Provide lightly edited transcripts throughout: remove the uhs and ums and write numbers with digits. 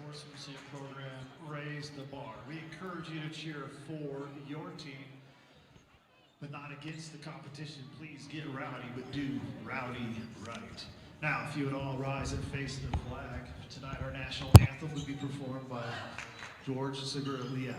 sportsmanship program, Raise the Bar. We encourage you to cheer for your team, but not against the competition. Please get rowdy, but do rowdy right. Now, if you would all rise and face the flag. Tonight, our national anthem will be performed by George Segura-Leal.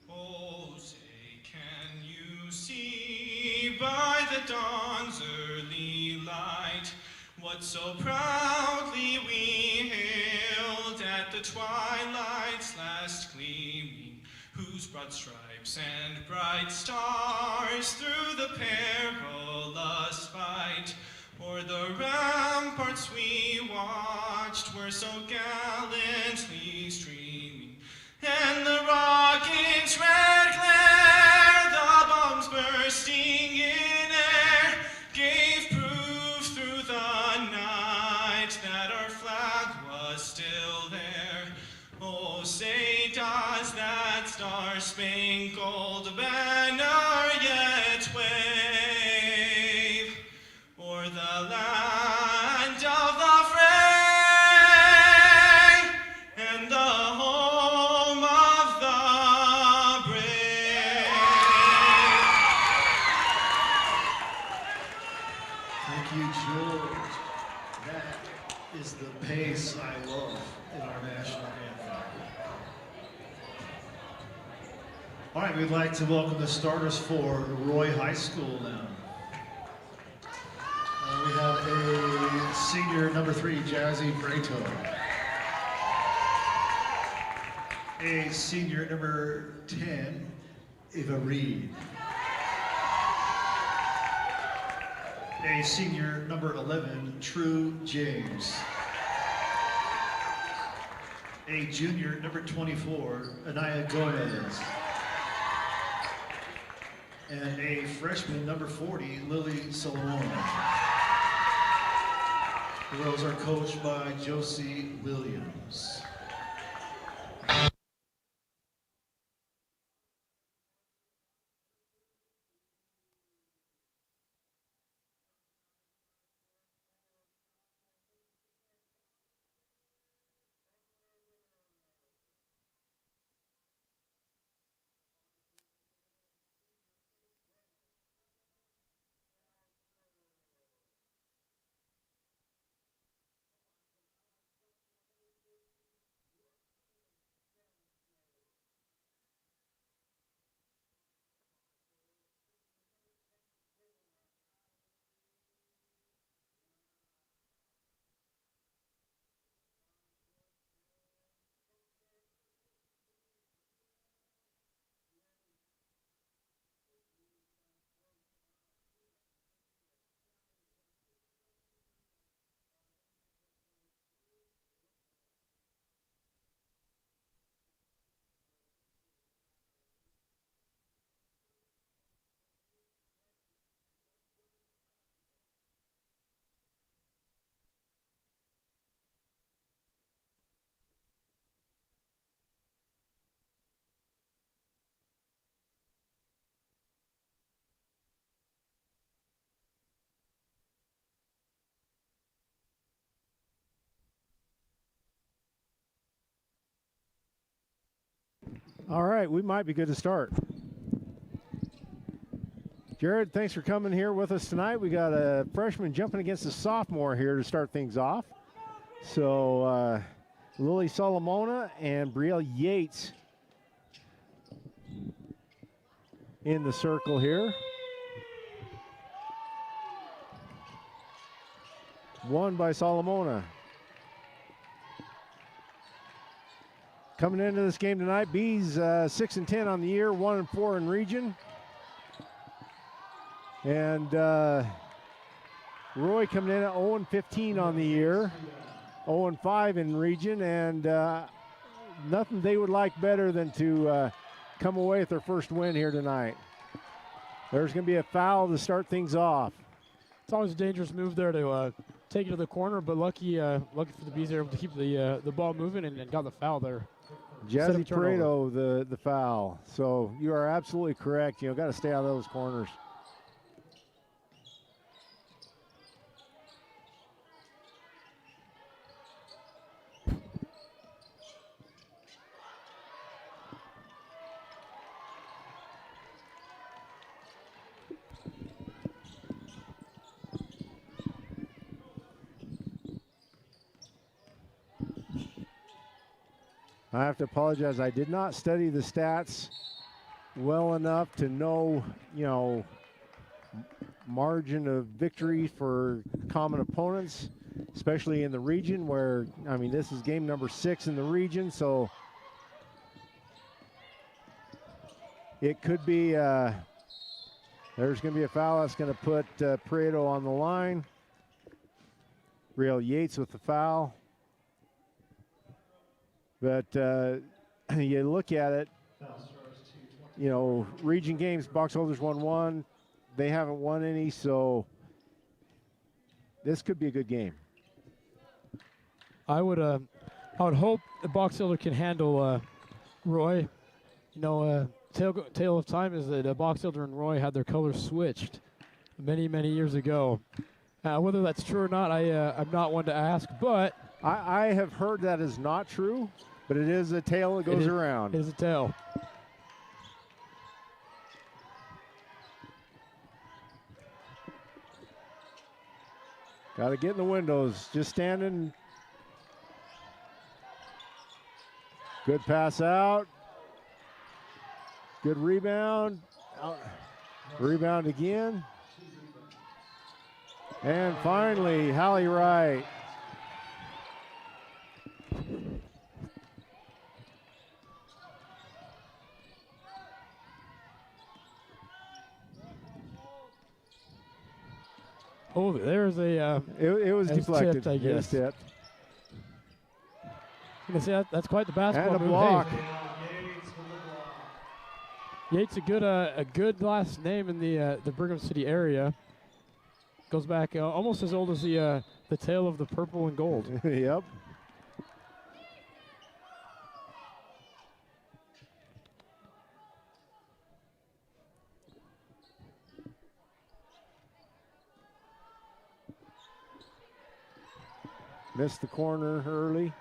Oh, say, can you see by the dawn's early light what so proudly we hailed at the twilight's last gleaming, whose broad stripes and bright stars through the perilous fight o'er the ramparts we watched were so gallantly streaming, and the rocket's red glare, the bombs bursting in air, gave proof through the night that our flag was still there. Oh, say, does that star-spangled banner yet wave o'er the land of the free and the home of the brave? Thank you, George. That is the pace I love in our national anthem. All right, we'd like to welcome the starters for Roy High School now. We have a senior number 3, Jazzy Brato. A senior number 10, Eva Reed. A senior number 11, True James. A junior number 24, Anaya Gomez. And a freshman number 40, Lily Solomon. The girls are coached by Josie Williams. All right, we might be good to start. Jared, thanks for coming here with us tonight. We got a freshman jumping against a sophomore here to start things off. So Lily Solomona and Brielle Yates in the circle here. Won by Solomona. Coming into this game tonight, Bees 6-10 on the year, 1-4 in region. And Roy coming in at 0-15 on the year, 0-5 in region, and nothing they would like better than to come away with their first win here tonight. There's going to be a foul to start things off. It's always a dangerous move there to take it to the corner, but lucky for the Bees, they're able to keep the ball moving and got the foul there. Jazzy Pareto, the foul. So you are absolutely correct. You know, got to stay out of those corners. I have to apologize. I did not study the stats well enough to know, margin of victory for common opponents, especially in the region where, this is game number 6 in the region, so it could be, there's going to be a foul that's going to put Prieto on the line. Real Yates with the foul. But you look at it, region games, Box Elders won 1. They haven't won any, so this could be a good game. I would hope the Box Elder can handle Roy. Tale of time is that Box Elder and Roy had their colors switched many, many years ago. Whether that's true or not, I'm not one to ask, but I have heard that is not true, but it is a tale that goes around. It is a tale. Got to get in the windows. Just standing. Good pass out. Good rebound. Rebound again. And finally, Hallie Wright. Oh, there's a. It was deflected. Tipped, I guess. It was tipped. You can see that's quite the basketball And a move. block. Hey, Yates, a good last name in the Brigham City area. Goes back almost as old as the tale of the purple and gold. Yep. Missed the corner early.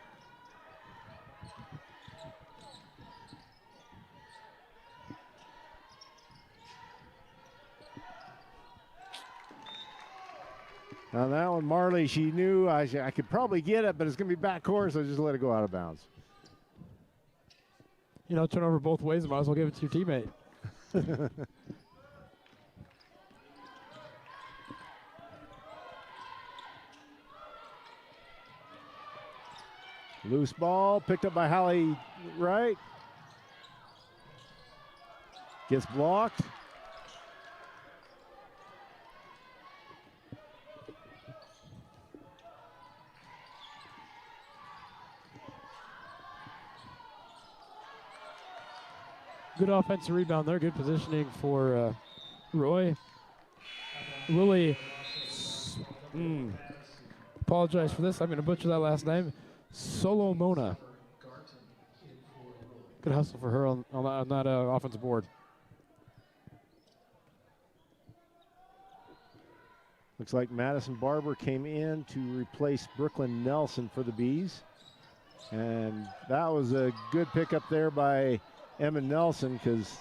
On that one, Marley, she knew I could probably get it, but it's going to be backcourt, so just let it go out of bounds. Turnover both ways, might as well give it to your teammate. Loose ball, picked up by Hallie Wright. Gets blocked. Good offensive rebound there. Good positioning for Roy. Lily, apologize for this. I'm going to butcher that last name. Solomona. Good hustle for her on that offensive board. Looks like Madison Barber came in to replace Brooklyn Nelson for the Bees. And that was a good pickup there by Emma Nelson, because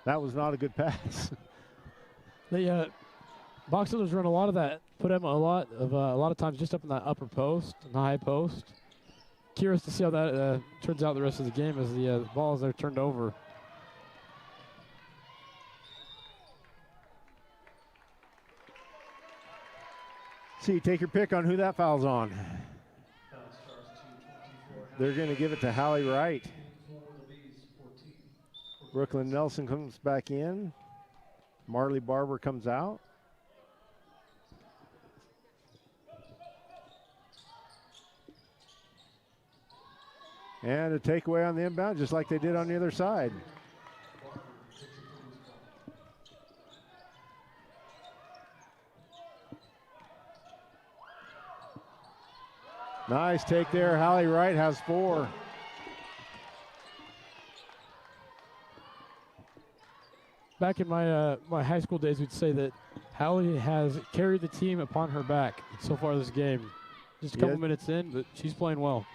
that was not a good pass. The Box Elders run a lot of that. Put Emma a lot of times just up in that upper post, in the high post. Curious to see how that turns out the rest of the game as the balls are turned over. See, take your pick on who that foul's on. They're going to give it to Hallie Wright. Brooklyn Nelson comes back in. Marley Barber comes out. And a takeaway on the inbound, just like they did on the other side. Nice take there. Hallie Wright has 4. Back in my my high school days, we'd say that Hallie has carried the team upon her back so far this game. Just a couple minutes in, but she's playing well,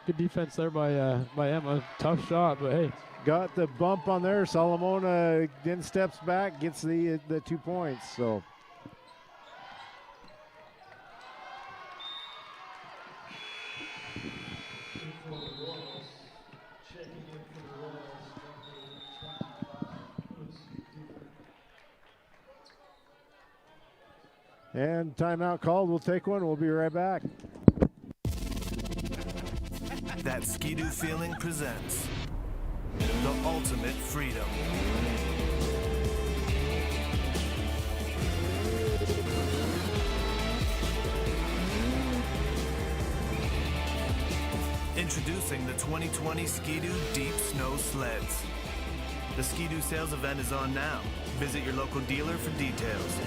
Good defense there by Emma. Tough shot, but hey. Got the bump on there. Solomona then steps back, gets the 2 points. So And timeout called. We'll take one. We'll be right back. That Ski-Doo feeling presents the ultimate freedom. Introducing the 2020 Ski-Doo Deep Snow Sleds. The Ski-Doo sales event is on now. Visit your local dealer for details.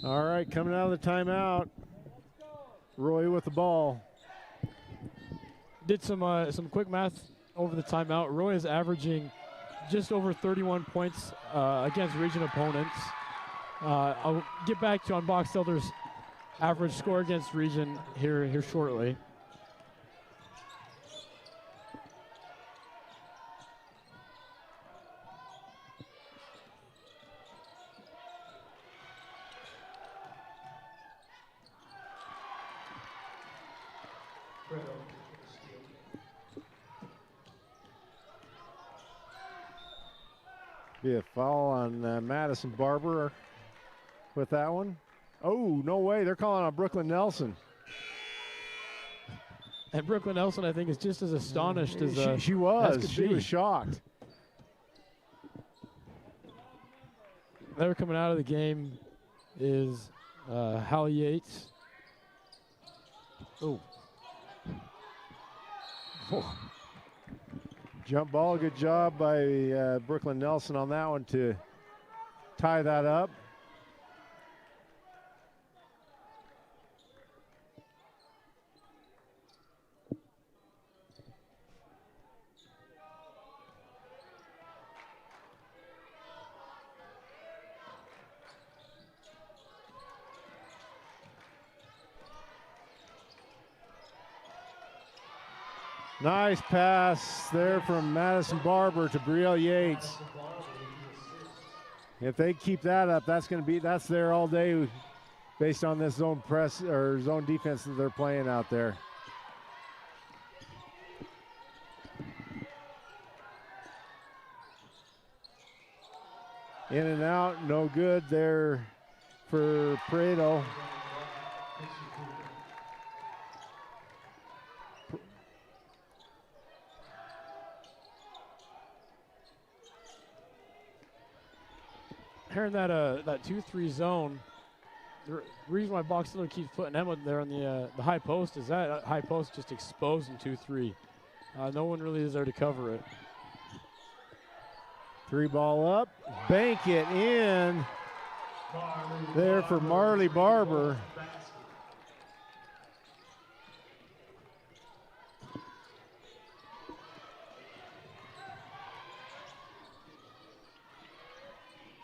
All right, coming out of the timeout, Roy with the ball. Did some quick math over the timeout. Roy is averaging just over 31 points against region opponents. I'll get back to on Box Elder's average score against region here shortly. Be a foul on Madison Barber with that one. Oh, no way. They're calling on Brooklyn Nelson. And Brooklyn Nelson, I think, is just as astonished as she was. as She was shocked. They're coming out of the game is Hal Yates. Oh. Jump ball, good job by Brooklyn Nelson on that one to tie that up. Nice pass there from Madison Barber to Brielle Yates. If they keep that up, that's there all day based on this zone press or zone defense that they're playing out there. In and out, no good there for Prado. Here in that 2-3 zone, the reason why Box Elder keeps putting Emma there on the high post is that high post just exposed in 2-3. No one really is there to cover it. 3 ball up, bank it in there for Marley Barber.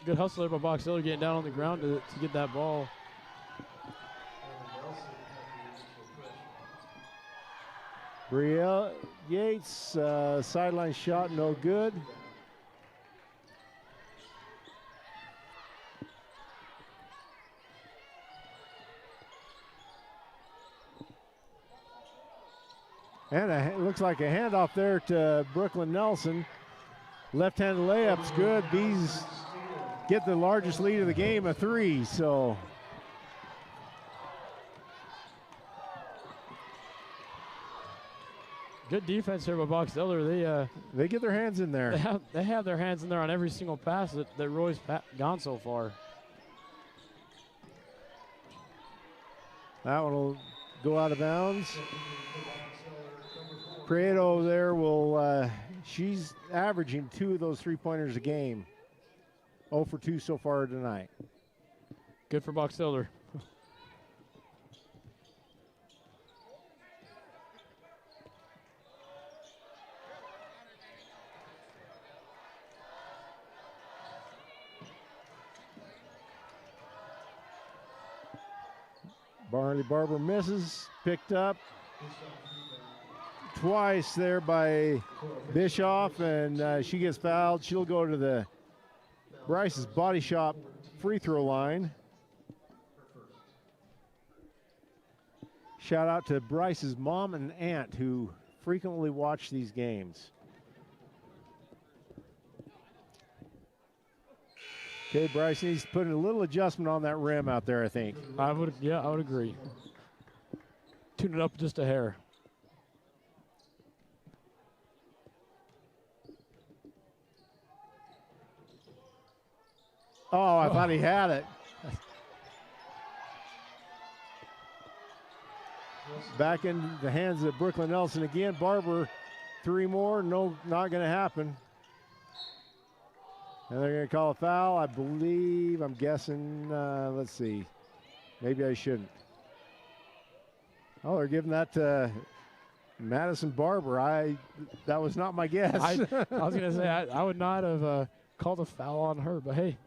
Good hustle there by Box Elder getting down on the ground to get that ball. Brielle Yates, sideline shot, no good. And it looks like a handoff there to Brooklyn Nelson. Left-handed layup's good. Bees get the largest lead of the game, a 3. So good defense here by Box Elder. they get their hands in there. They have their hands in there on every single pass that Roy's gone so far. That one will go out of bounds. Prado there will, she's averaging 2 of those 3-pointers a game. 0 for 2 so far tonight. Good for Box Elder. Barley Barber misses, picked up. twice there by Bischoff, and she gets fouled. She'll go to the Bryce's Body Shop free throw line. Shout out to Bryce's mom and aunt who frequently watch these games. Okay, Bryce needs to put a little adjustment on that rim out there, I think. I would agree. Tune it up just a hair. Oh, I thought he had it. Back in the hands of Brooklyn Nelson again. Barber, 3 more. No, not going to happen. And they're going to call a foul, I believe. I'm guessing. Let's see. Maybe I shouldn't. Oh, they're giving that to Madison Barber. That was not my guess. I was going to say, I would not have called a foul on her, but hey,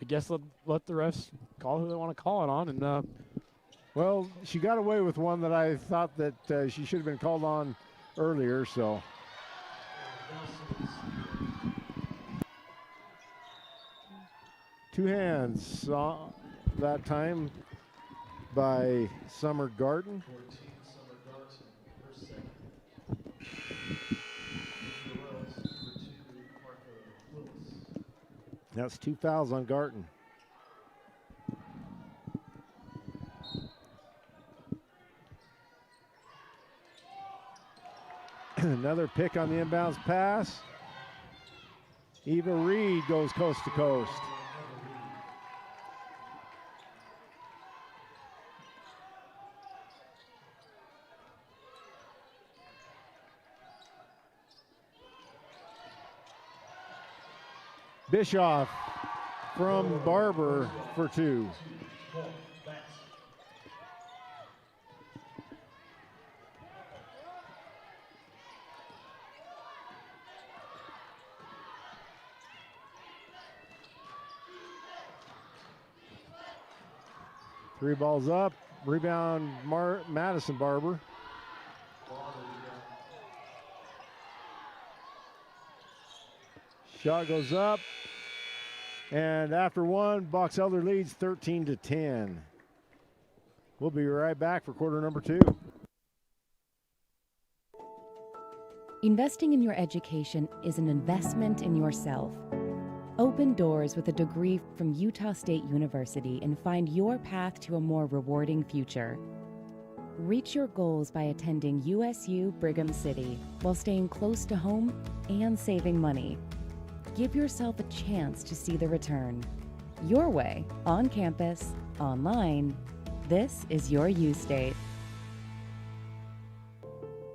I guess let the refs call who they want to call it on. And well, she got away with one that I thought that she should have been called on earlier, so. Two hands that time by Summer Garten. 14, Summer Garten, her second. Number 2, Martha Lewis. That's 2 fouls on Garten. Another pick on the inbounds pass. Eva Reed goes coast to coast. Bischoff from Barber for 2. Three balls up, rebound Madison Barber. Shot goes up, and after one, Box Elder leads 13-10. We'll be right back for quarter number 2. Investing in your education is an investment in yourself. Open doors with a degree from Utah State University and find your path to a more rewarding future. Reach your goals by attending USU Brigham City while staying close to home and saving money. Give yourself a chance to see the return. Your way, on campus, online. This is your U-State.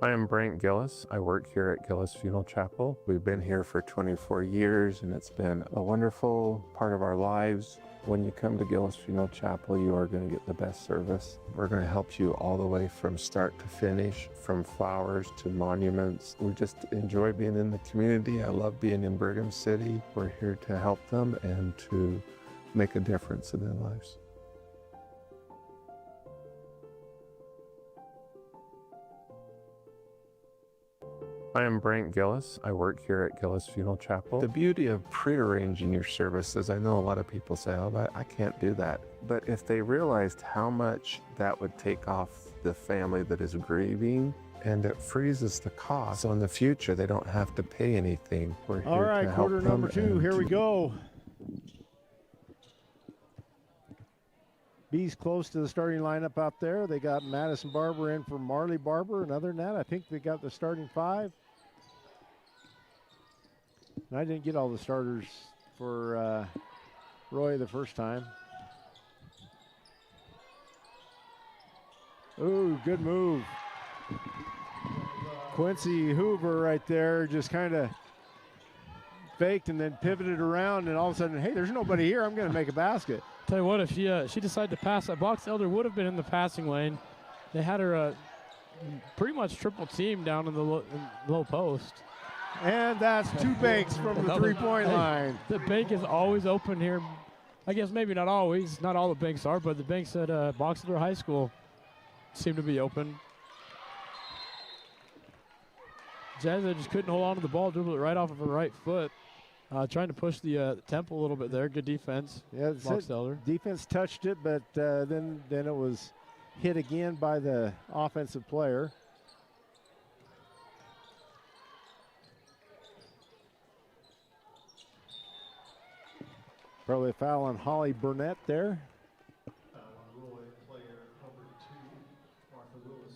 I am Brent Gillis. I work here at Gillis Funeral Chapel. We've been here for 24 years and it's been a wonderful part of our lives. When you come to Gillis Funeral Chapel, you are going to get the best service. We're going to help you all the way from start to finish, from flowers to monuments. We just enjoy being in the community. I love being in Brigham City. We're here to help them and to make a difference in their lives. I am Brent Gillis. I work here at Gillis Funeral Chapel. The beauty of prearranging your services, I know a lot of people say, oh, I can't do that. But if they realized how much that would take off the family that is grieving, and it freezes the cost, so in the future they don't have to pay anything. We're here All right, to help quarter them number 2, here we go. Bees close to the starting lineup out there. They got Madison Barber in for Marley Barber, and other than that, I think they got the starting 5. And I didn't get all the starters for Roy the first time. Ooh, good move. Quincy Hoover right there just kind of faked and then pivoted around, and all of a sudden, hey, there's nobody here. I'm going to make a basket. Tell you what, if she decided to pass, that Box Elder would have been in the passing lane. They had her pretty much triple team down in the low post. And that's 2 banks from the 3-point line. The bank is always open here. I guess maybe not always. Not all the banks are, but the banks at Box Elder High School seem to be open. Jazza just couldn't hold on to the ball, dribbled it right off of her right foot. Trying to push the tempo a little bit there. Good defense. Yeah, Box Elder. defense touched it, but then it was hit again by the offensive player. Probably a foul on Holly Burnett there. Foul on Roy, player number 2, Martha Willis.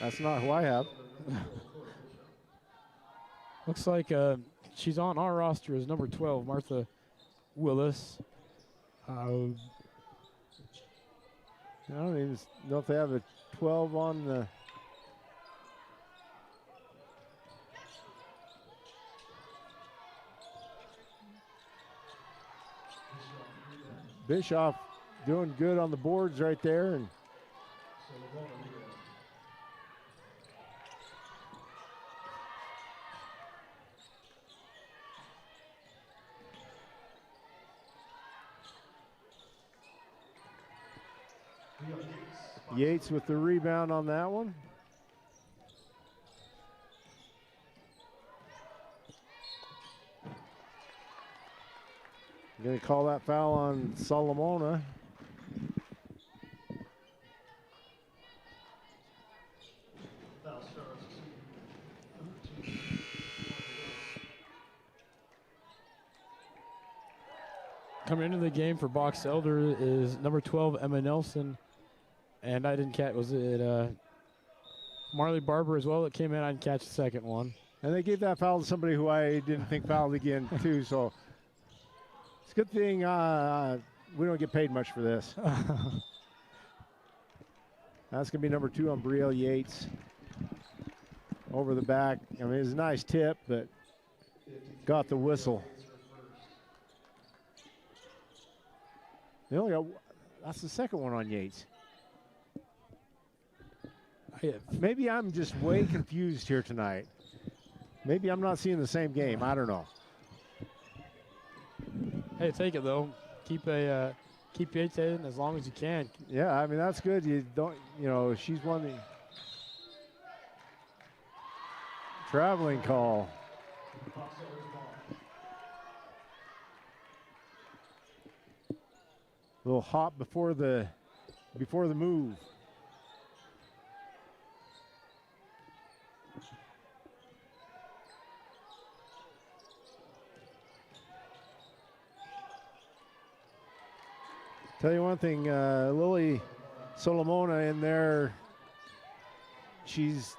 That's not who I have. Looks like she's on our roster as number 12, Martha Willis. I don't even know if they have a 12 on the. Bischoff doing good on the boards right there. And Yates with the rebound on that one. Going to call that foul on Solomona. Coming into the game for Box Elder is number 12, Emma Nelson. And I didn't catch, was it Marley Barber as well that came in? I didn't catch the second one. And they gave that foul to somebody who I didn't think fouled again too, so it's a good thing we don't get paid much for this. That's going to be number 2 on Brielle Yates. Over the back. I mean, it was a nice tip, but got the whistle. They only got, that's the second one on Yates. Maybe I'm just way confused here tonight. Maybe I'm not seeing the same game. I don't know. Hey, take it though. Keep Yates in as long as you can. Yeah, I mean that's good. You don't, you know, she's won the traveling call. A little hop before the move. Tell you one thing, Lily Solomona in there, she's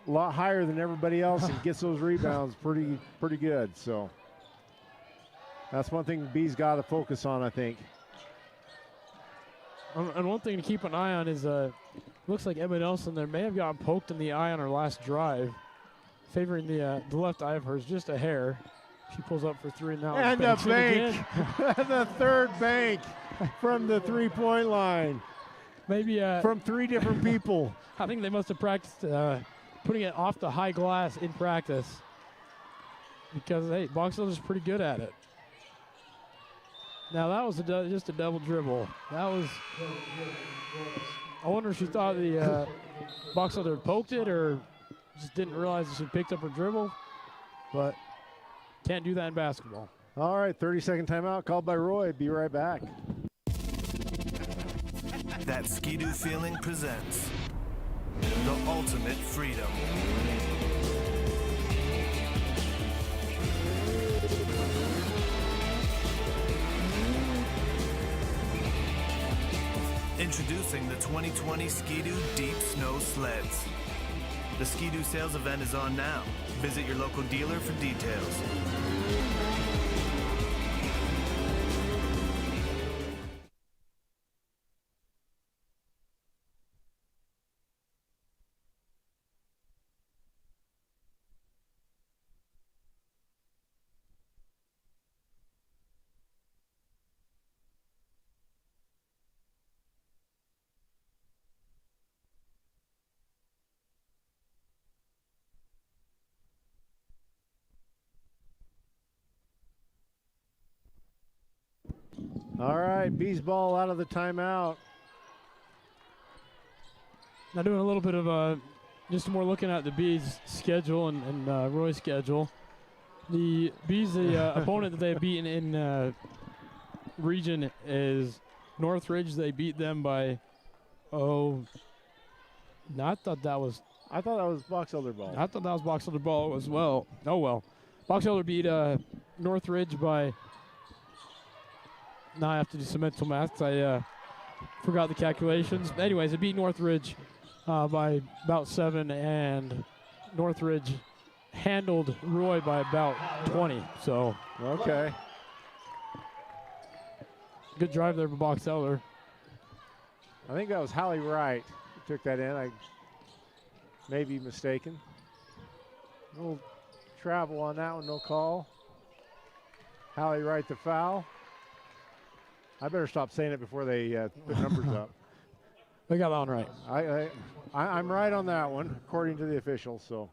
a lot higher than everybody else and gets those rebounds pretty good. So that's one thing B's got to focus on, I think. And one thing to keep an eye on is looks like Emma Nelson there may have gotten poked in the eye on her last drive, favoring the left eye of hers just a hair. She pulls up for 3 now. And the bank, the third bank from the three-point line. Maybe from 3 different people. I think they must have practiced putting it off the high glass in practice. Because, hey, Box Elder's pretty good at it. Now, that was just a double dribble. That was, I wonder if she thought the Box Elder had poked it or just didn't realize that she picked up her dribble. But can't do that in basketball. All right, 30-second timeout called by Roy. Be right back. That Ski-Doo feeling presents the ultimate freedom. Introducing the 2020 Ski-Doo Deep Snow Sleds. The Ski-Doo sales event is on now. Visit your local dealer for details. All right, Bees ball out of the timeout. Now doing a little bit of just more looking at the Bees' schedule and Roy's schedule. The Bees, the opponent that they've beaten in region is Northridge. They beat them by, no, I thought that was Box Elder ball. I thought that was Box Elder ball as well. Oh well. Box Elder beat Northridge by, now I have to do some mental math. I forgot the calculations. Anyways, they beat Northridge by about 7, and Northridge handled Roy by about 20. So Okay. good drive there for Box Elder. I think that was Hallie Wright who took that in. I may be mistaken. No travel on that one, no call. Hallie Wright the foul. I better stop saying it before they put numbers up. They got that one right. I'm right on that one, according to the officials. So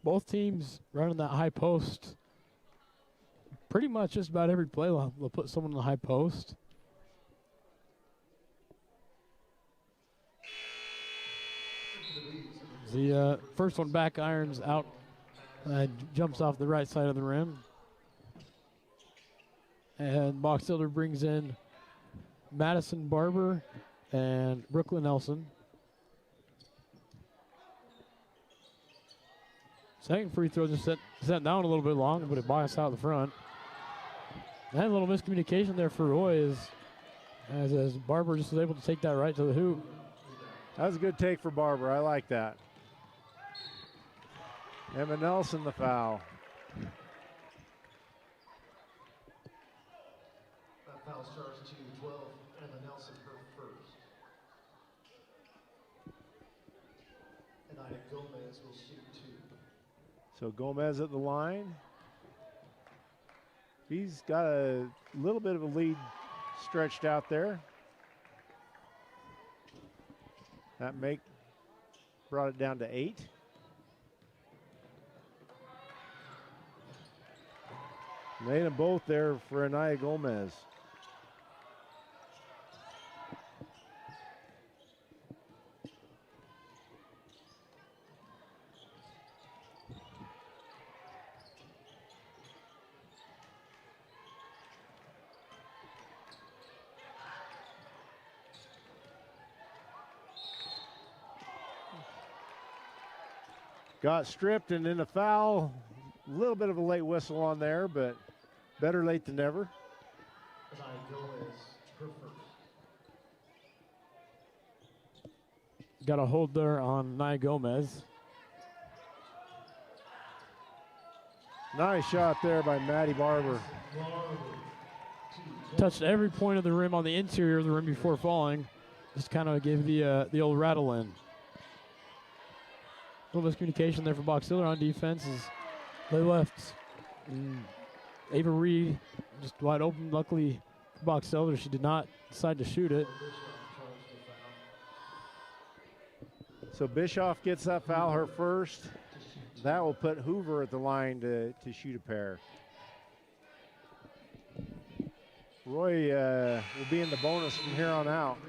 Both teams running that high post. Pretty much just about every play they'll put someone in the high post. The first one back irons out, jumps off the right side of the rim. And Box Elder brings in Madison Barber and Brooklyn Nelson. Second free throw just set down a little bit long, but it biased out the front. And a little miscommunication there for Roy as Barber just was able to take that right to the hoop. that was a good take for Barber. I like that. Emma Nelson the foul. That foul starts to 12, Emma Nelson, her first. And Ida Gomez will shoot 2. So Gomez at the line. He's got a little bit of a lead stretched out there. That brought it down to 8. Made them both there for Anaya Gomez. Got stripped and then a foul. A little bit of a late whistle on there, but better late than never. Ida Gomez, her first. Got a hold there on Nia Gomez. Nice shot there by Maddie Barber. Touched every point of the rim on the interior of the rim before falling. Just kind of gave the old rattle in. A little miscommunication there for Box Elder on defense as they left Ava Reed just wide open. Luckily for Box Elder, she did not decide to shoot it. So Bischoff gets that foul, her first. That will put Hoover at the line to shoot a pair. Roy will be in the bonus from here on out.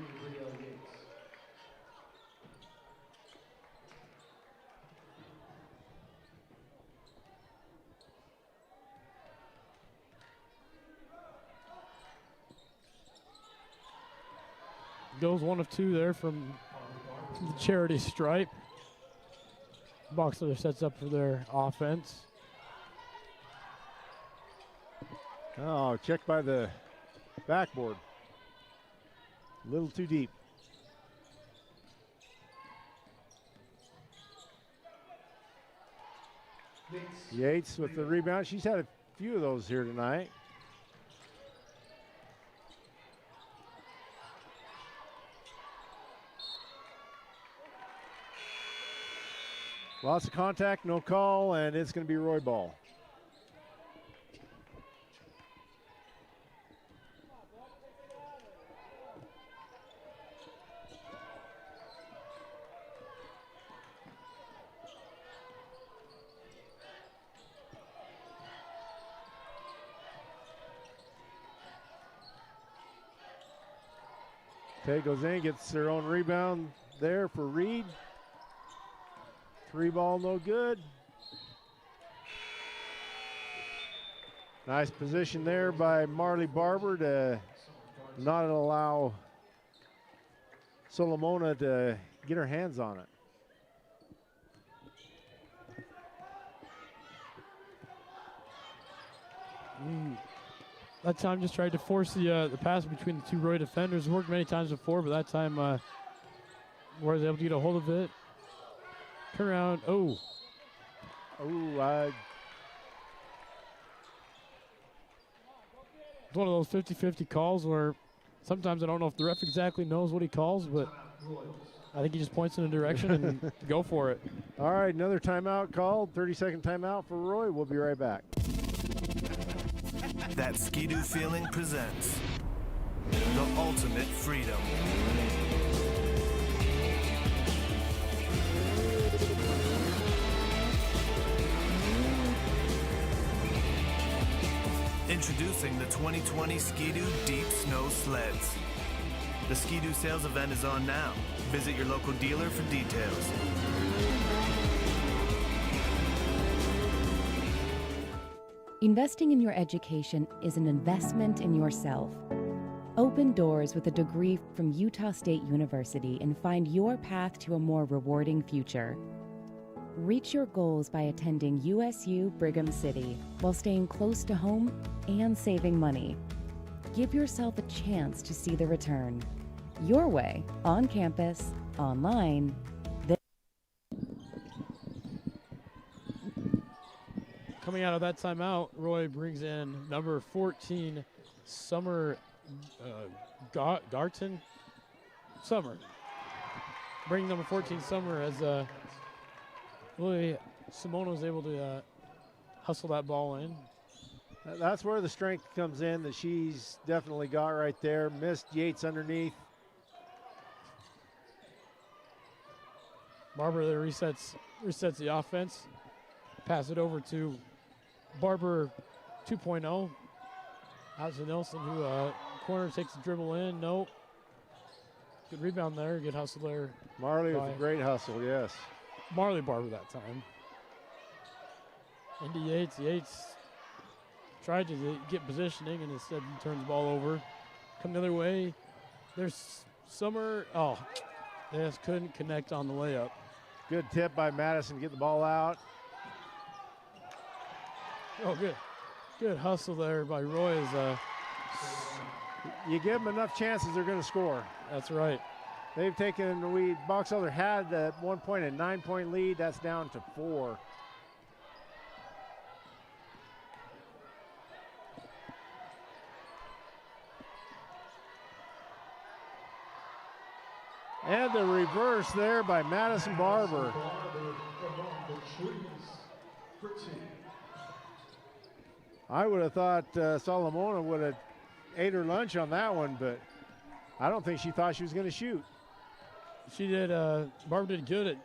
Goes 1 of 2 there from the charity stripe. Box Elder sets up for their offense. Oh, checked by the backboard. A little too deep. Yates with the rebound. She's had a few of those here tonight. Lots of contact, no call, and it's going to be Roy ball. Okay, goes in, gets their own rebound there for Reed. 3 ball, no good. Nice position there by Marley Barber to not allow Solomona to get her hands on it. That time just tried to force the pass between the two Roy defenders. Worked many times before, but that time Roy was able to get a hold of it. Turn around. Oh. Oh, It's one of those 50-50 calls where sometimes I don't know if the ref exactly knows what he calls, but I think he just points in a direction and go for it. all right, another timeout called. 30-second timeout for Roy. We'll be right back. That Ski-Doo feeling presents the ultimate freedom. Introducing the 2020 Ski-Doo Deep Snow Sleds. The Ski-Doo sales event is on now. Visit your local dealer for details. Investing in your education is an investment in yourself. Open doors with a degree from Utah State University and find your path to a more rewarding future. Reach your goals by attending USU Brigham City while staying close to home and saving money. Give yourself a chance to see the return. Your way, on campus, online. Coming out of that timeout, Roy brings in number 14, Summer Garton. Summer. Bringing number 14, Summer, as really Simona was able to hustle that ball in. That's where the strength comes in that she's definitely got right there. Missed Yates underneath. Barber there resets the offense. Pass it over to Barber 2.0. Out to Nelson, who corner takes the dribble in. Nope. Good rebound there. Good hustle there. Marley with a great hustle, yes. Marley Barber that time. Into Yates. Yates tried to get positioning and instead turns the ball over. Come the other way. There's Summer. Oh, they just couldn't connect on the layup. Good tip by Madison to get the ball out. Oh, good. Good hustle there by Roy. You give them enough chances, they're going to score. That's right. They've taken, Box Elder had at one point a 9-point lead. That's down to 4. And the reverse there by Madison Barber. I would have thought Solomona would have ate her lunch on that one, but I don't think she thought she was going to shoot. She did. Barber did good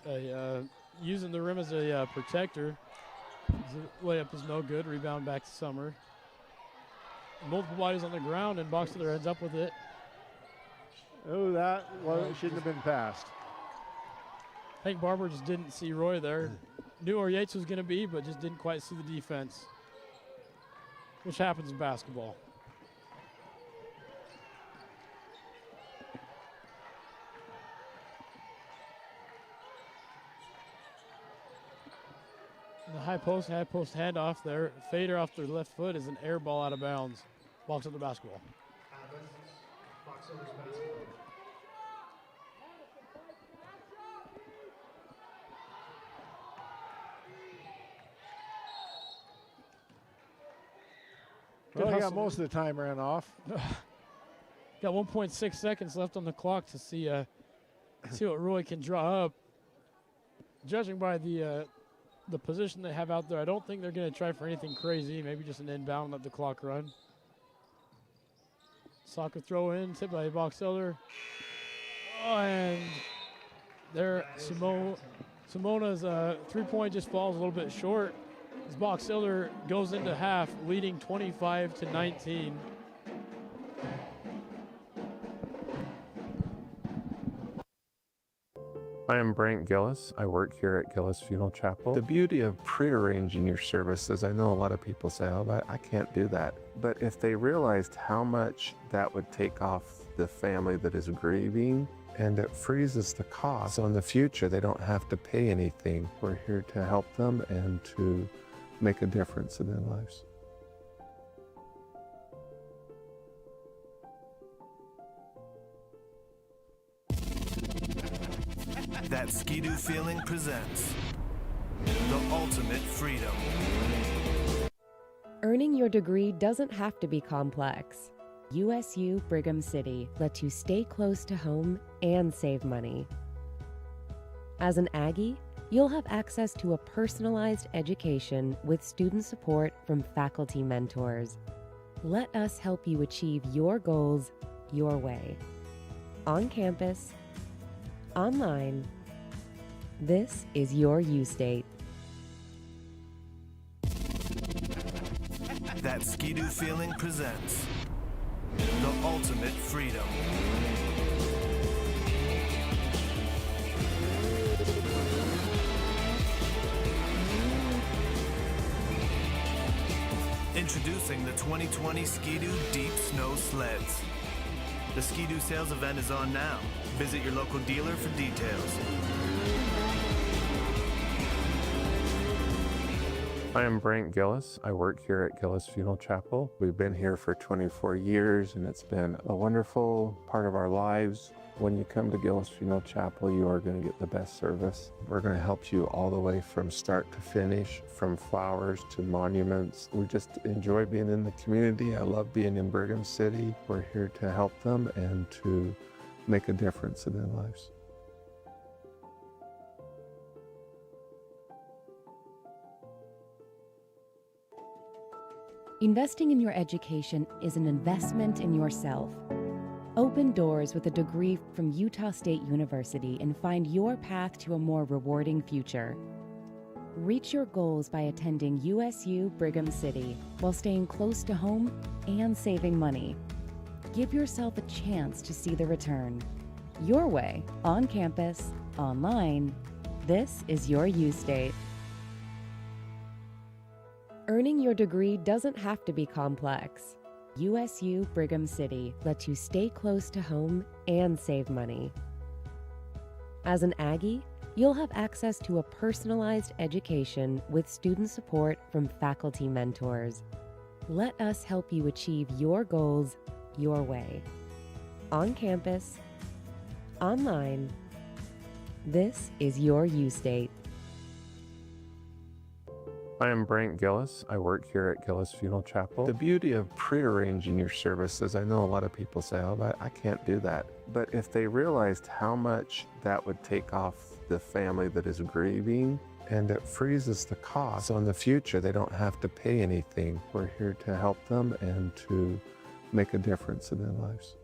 at using the rim as a protector. The layup is no good. Rebound back to Summer. Multiple bodies on the ground, and Box Elder ends up with it. Oh, that shouldn't have been passed. I think Barber just didn't see Roy there. Knew where Yates was going to be, but just didn't quite see the defense, which happens in basketball. The high post handoff there. Fader off their left foot is an air ball out of bounds. Box Elder basketball. Box Elder's basketball. Well, he got most of the time ran off. Got 1.6 seconds left on the clock to see what Roy can draw up. Judging by the position they have out there, I don't think they're going to try for anything crazy. Maybe just an inbound, let the clock run. Soccer throw in, tipped by Box Elder. Oh, and there, Simona's 3-point just falls a little bit short. As Box Elder goes into half, leading 25-19. I am Brent Gillis. I work here at Gillis Funeral Chapel. The beauty of prearranging your services, I know a lot of people say, oh, but I can't do that. But if they realized how much that would take off the family that is grieving, and it freezes the cost, so in the future they don't have to pay anything. We're here to help them and to make a difference in their lives. That Ski-Doo feeling presents the ultimate freedom. Earning your degree doesn't have to be complex. USU Brigham City lets you stay close to home and save money. As an Aggie, you'll have access to a personalized education with student support from faculty mentors. Let us help you achieve your goals your way. On campus, online, this is your U-State. That Ski-Doo feeling presents the ultimate freedom. Introducing the 2020 Ski-Doo Deep Snow Sleds. The Ski-Doo sales event is on now. Visit your local dealer for details. I am Brent Gillis. I work here at Gillis Funeral Chapel. We've been here for 24 years and it's been a wonderful part of our lives. When you come to Gillis Funeral Chapel, you are going to get the best service. We're going to help you all the way from start to finish, from flowers to monuments. We just enjoy being in the community. I love being in Brigham City. We're here to help them and to make a difference in their lives. Investing in your education is an investment in yourself. Open doors with a degree from Utah State University and find your path to a more rewarding future. Reach your goals by attending USU Brigham City while staying close to home and saving money. Give yourself a chance to see the return. Your way, on campus, online, this is your U-State. Earning your degree doesn't have to be complex. USU Brigham City lets you stay close to home and save money. As an Aggie, you'll have access to a personalized education with student support from faculty mentors. Let us help you achieve your goals your way. On campus, online, this is your U-State. I am Brent Gillis. I work here at Gillis Funeral Chapel. The beauty of prearranging your services, I know a lot of people say, oh, but I can't do that. But if they realized how much that would take off the family that is grieving, and it freezes the cost, so in the future they don't have to pay anything. We're here to help them and to make a difference in their lives.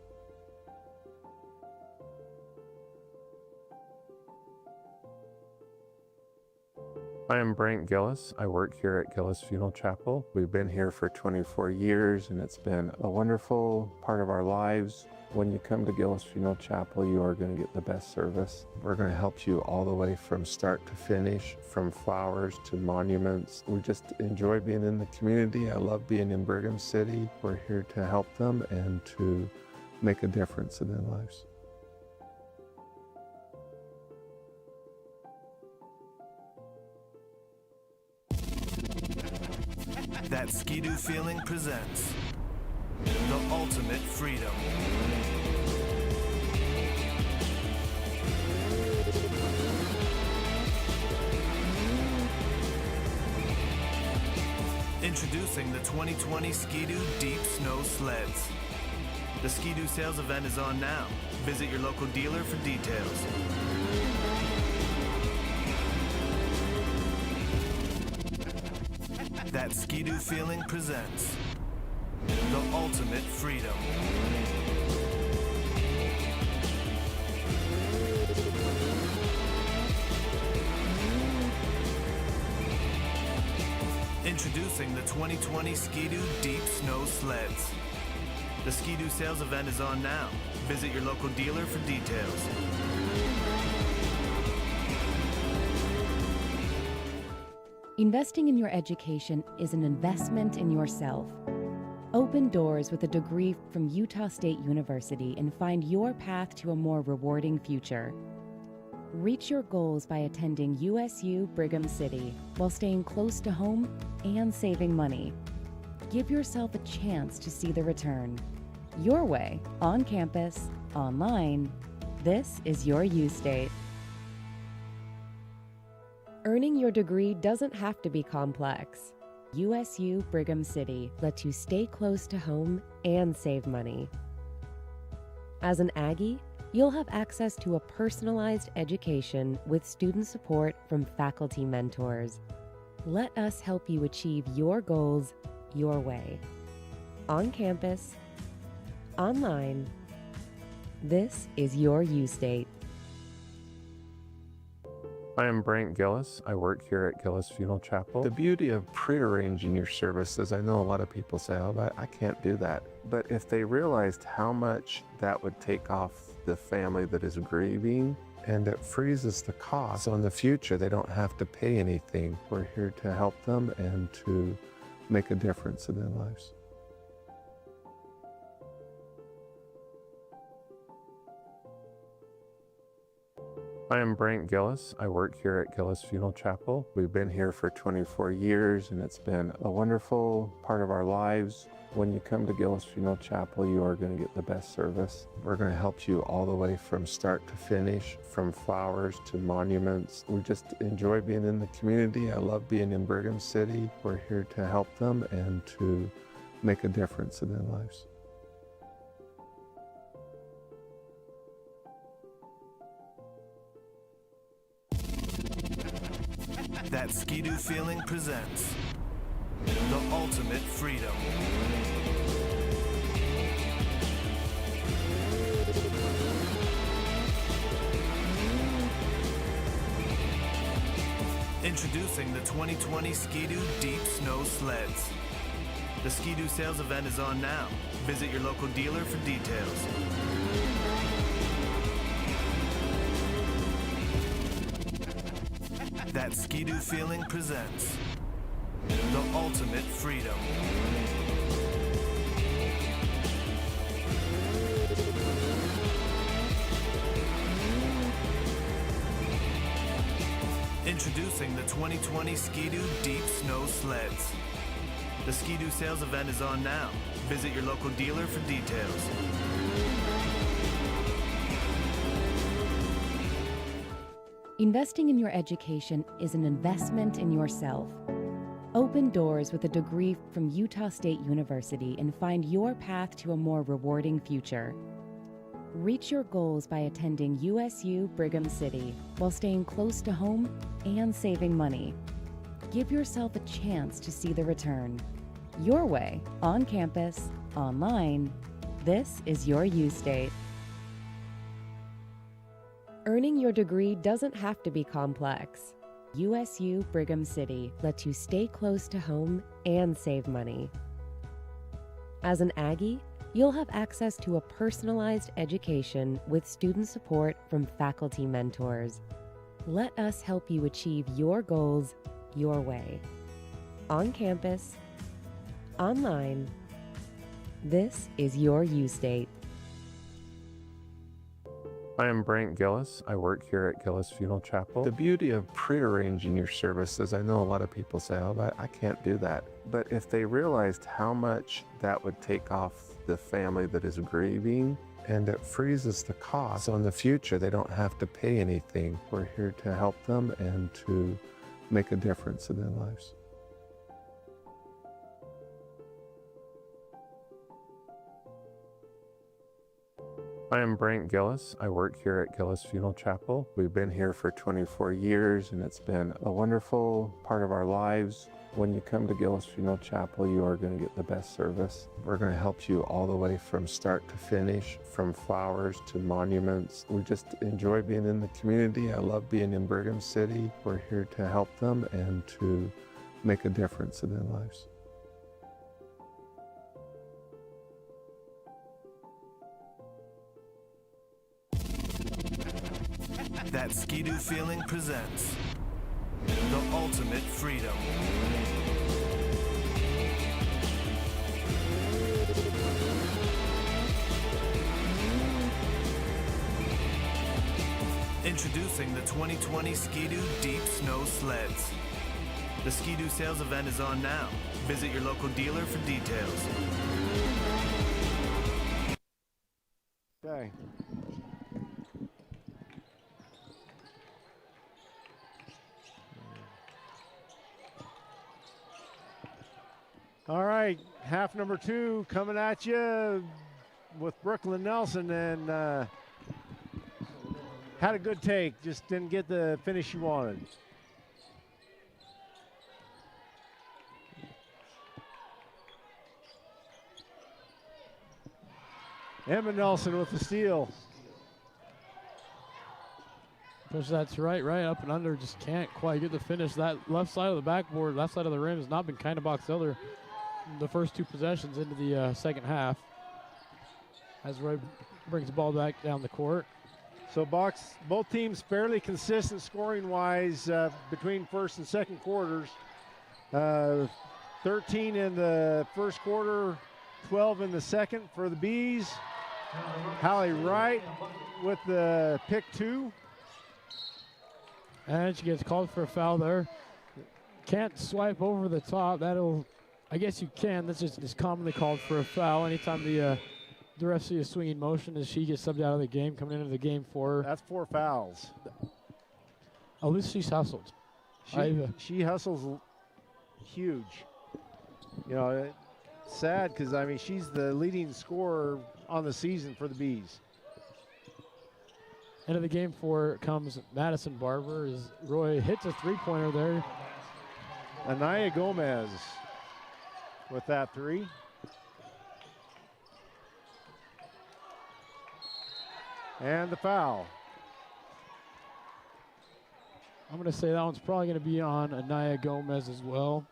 I am Brent Gillis. I work here at Gillis Funeral Chapel. We've been here for 24 years and it's been a wonderful part of our lives. When you come to Gillis Funeral Chapel, you are going to get the best service. We're going to help you all the way from start to finish, from flowers to monuments. We just enjoy being in the community. I love being in Brigham City. We're here to help them and to make a difference in their lives. That Ski-Doo feeling presents the ultimate freedom. Introducing the 2020 Ski-Doo Deep Snow Sleds. The Ski-Doo sales event is on now. Visit your local dealer for details. That Ski-Doo feeling presents the ultimate freedom. Introducing the 2020 Ski-Doo Deep Snow Sleds. The Ski-Doo sales event is on now. Visit your local dealer for details. Investing in your education is an investment in yourself. Open doors with a degree from Utah State University and find your path to a more rewarding future. Reach your goals by attending USU Brigham City while staying close to home and saving money. Give yourself a chance to see the return. Your way, on campus, online. This is your U-State. Earning your degree doesn't have to be complex. USU Brigham City lets you stay close to home and save money. As an Aggie, you'll have access to a personalized education with student support from faculty mentors. Let us help you achieve your goals your way. On campus, online. This is your U-State. I am Brent Gillis. I work here at Gillis Funeral Chapel. The beauty of prearranging your services, I know a lot of people say, oh, but I can't do that. But if they realized how much that would take off the family that is grieving, and it freezes the cost. So in the future, they don't have to pay anything. We're here to help them and to make a difference in their lives. I am Brent Gillis. I work here at Gillis Funeral Chapel. We've been here for 24 years and it's been a wonderful part of our lives. When you come to Gillis Funeral Chapel, you are going to get the best service. We're going to help you all the way from start to finish, from flowers to monuments. We just enjoy being in the community. I love being in Brigham City. We're here to help them and to make a difference in their lives. That Ski-Doo feeling presents the ultimate freedom. Introducing the 2020 Ski-Doo Deep Snow Sleds. The Ski-Doo sales event is on now. Visit your local dealer for details. That Ski-Doo feeling presents the ultimate freedom. Introducing the 2020 Ski-Doo Deep Snow Sleds. The Ski-Doo sales event is on now. Visit your local dealer for details. Investing in your education is an investment in yourself. Open doors with a degree from Utah State University and find your path to a more rewarding future. Reach your goals by attending USU Brigham City while staying close to home and saving money. Give yourself a chance to see the return. Your way, on campus, online. This is your U-State. Earning your degree doesn't have to be complex. USU Brigham City lets you stay close to home and save money. As an Aggie, you'll have access to a personalized education with student support from faculty mentors. Let us help you achieve your goals your way. On campus, online. This is your U-State. I am Brent Gillis. I work here at Gillis Funeral Chapel. The beauty of prearranging your services, I know a lot of people say, oh, but I can't do that. But if they realized how much that would take off the family that is grieving, and it freezes the cost. So in the future, they don't have to pay anything. We're here to help them and to make a difference in their lives. I am Brent Gillis. I work here at Gillis Funeral Chapel. We've been here for 24 years and it's been a wonderful part of our lives. When you come to Gillis Funeral Chapel, you are going to get the best service. We're going to help you all the way from start to finish, from flowers to monuments. We just enjoy being in the community. I love being in Brigham City. We're here to help them and to make a difference in their lives. That Ski-Doo feeling presents the ultimate freedom. Introducing the 2020 Ski-Doo Deep Snow Sleds. The Ski-Doo sales event is on now. Visit your local dealer for details. Okay. All right, half number 2 coming at you with Brooklyn Nelson, and had a good take, just didn't get the finish you wanted. Emma Nelson with the steal. Push that to right up and under, just can't quite get the finish. That left side of the backboard, left side of the rim has not been kind of Box Elder the first 2 possessions into the second half. As Roy brings the ball back down the court. So both teams fairly consistent scoring-wise between first and second quarters. 13 in the first quarter, 12 in the second for the Bees. Hallie Wright with the pick 2. And she gets called for a foul there. Can't swipe over the top. I guess you can. That's just is commonly called for a foul anytime the ref see a swinging motion as she gets subbed out of the game, coming into the game for. That's 4 fouls. At least she's hustled. She hustles huge. You know, it's sad because, I mean, she's the leading scorer on the season for the Bees. Into the game for comes Madison Barber as Roy hits a 3-pointer there. Anaya Gomez with that 3. And the foul. I'm going to say that one's probably going to be on Anaya Gomez as well.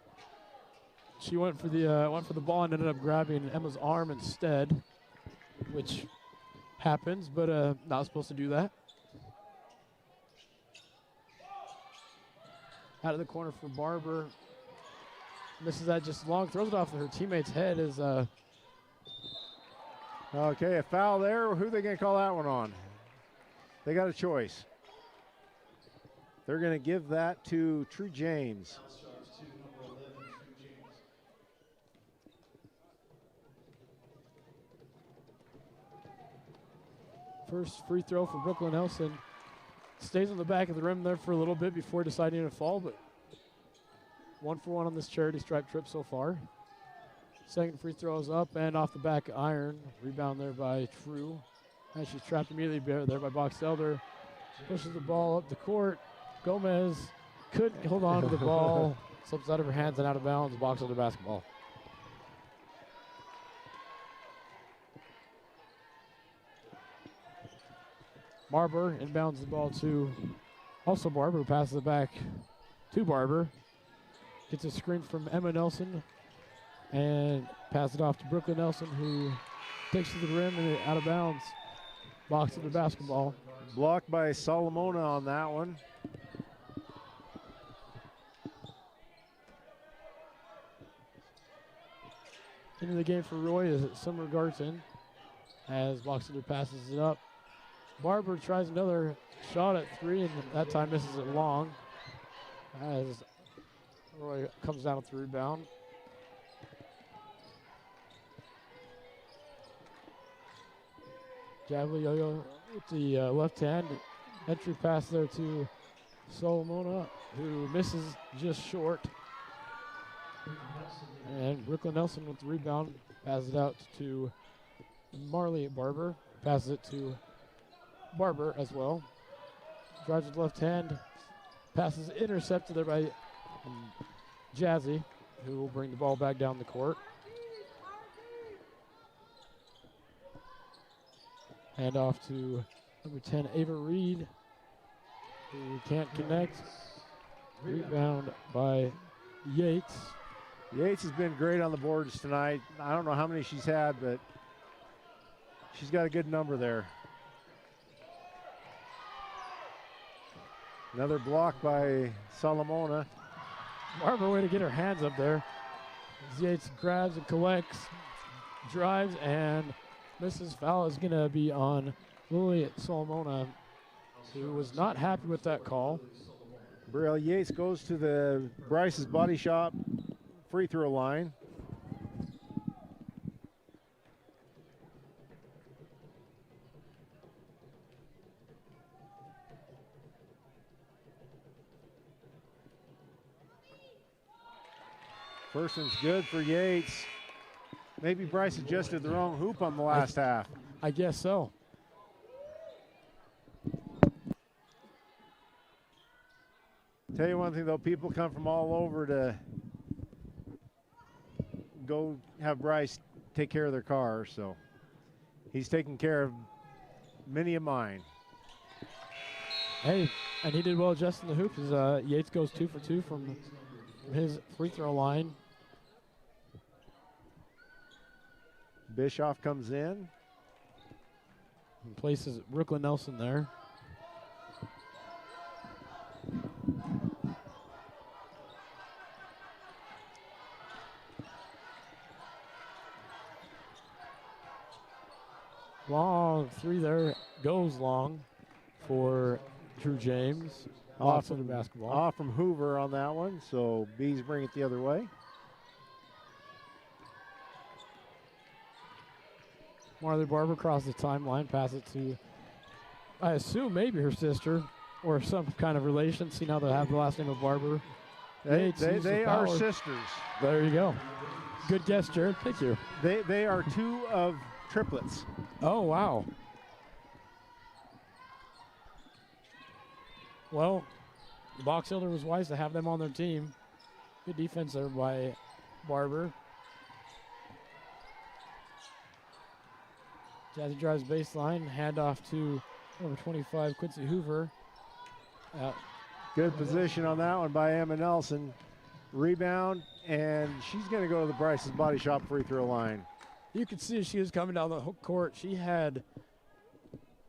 She went for the ball and ended up grabbing Emma's arm instead, which happens, but not supposed to do that. Out of the corner for Barber. Misses that just long, throws it off of her teammate's head as okay, a foul there. Who are they going to call that one on? They got a choice. They're going to give that to True James. First free throw for Brooklyn Nelson. Stays on the back of the rim there for a little bit before deciding to fall, but 1 for 1 on this charity stripe trip so far. Second free throw is up and off the back iron. Rebound there by True. And she's trapped immediately there by Box Elder. Pushes the ball up the court. Gomez couldn't hold on to the ball. Slips out of her hands and out of bounds. Box Elder basketball. Barber inbounds the ball to also Barber, passes it back to Barber. Gets a screen from Emma Nelson and passes it off to Brooklyn Nelson, who takes to the rim and out of bounds. Box of the basketball. Blocked by Solomona on that one. Into the game for Roy is Summer Garton as Boxer passes it up. Barber tries another shot at 3 and that time misses it long as Roy comes down with the rebound. Javli with the left hand. Entry pass there to Solomona, who misses just short. And Brooklyn Nelson with the rebound, passes it out to Marley Barber. Passes it to Barber as well. Drives with left hand. Passes intercepted there by Jazzy, who will bring the ball back down the court. Hand off to number 10, Ava Reed, who can't connect. Rebound by Yates. Yates has been great on the boards tonight. I don't know how many she's had, but she's got a good number there. Another block by Solomona. Barber, way to get her hands up there. Yates grabs and collects, drives, and misses. Foul is going to be on Lily Solomona, who was not happy with that call. Brielle Yates goes to the Bryce's Body Shop free throw line. First one's good for Yates. Maybe Bryce adjusted the wrong hoop on the last half. I guess so. Tell you one thing though, people come from all over to go have Bryce take care of their cars, so he's taking care of many of mine. Hey, and he did well adjusting the hoops as Yates goes 2 for 2 from his free throw line. Bischoff comes in. And places Brooklyn Nelson there. Long three there, goes long for Drew James. Off From the basketball. Off from Hoover on that one, so Bees bring it the other way. Marley Barber crosses the timeline, pass it to, I assume maybe her sister or some kind of relation, seeing how they have the last name of Barber. They are sisters. There you go. Good guess, Jared. Thank you. They are two of triplets. Oh, wow. Well, the Box Elder was wise to have them on their team. Good defense there by Barber. Jazzy drives baseline, handoff to number 25, Quincy Hoover. Good position on that one by Emma Nelson. Rebound, and she's going to go to the Bryce's Body Shop free throw line. You could see as she was coming down the court, she had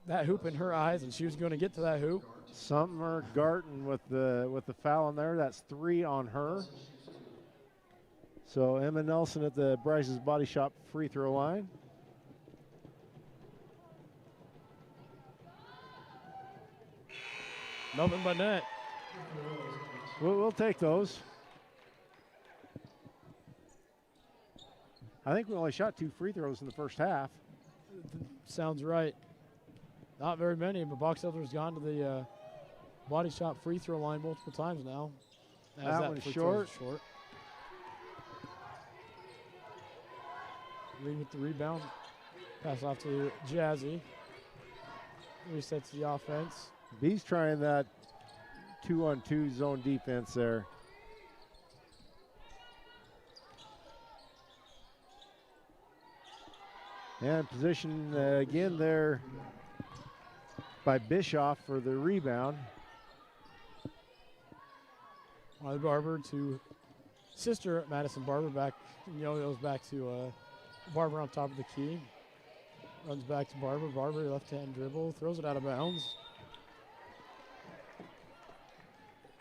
that hoop in her eyes, and she was going to get to that hoop. Summer Garten with the foul in there. That's 3 on her. So Emma Nelson at the Bryce's Body Shop free throw line. Nothing but net. We'll take those. I think we only shot 2 free throws in the first half. Sounds right. Not very many, but Box Elder's gone to the Body Shop free throw line multiple times now. That one's short. Reed with the rebound. Pass off to Jazzy. Resets the offense. B's trying that 2-on-2 zone defense there. And position again there by Bischoff for the rebound. Molly Barber to sister Madison Barber back. Yo-yos back to Barber on top of the key. Runs back to Barber. Barber left-hand dribble. Throws it out of bounds.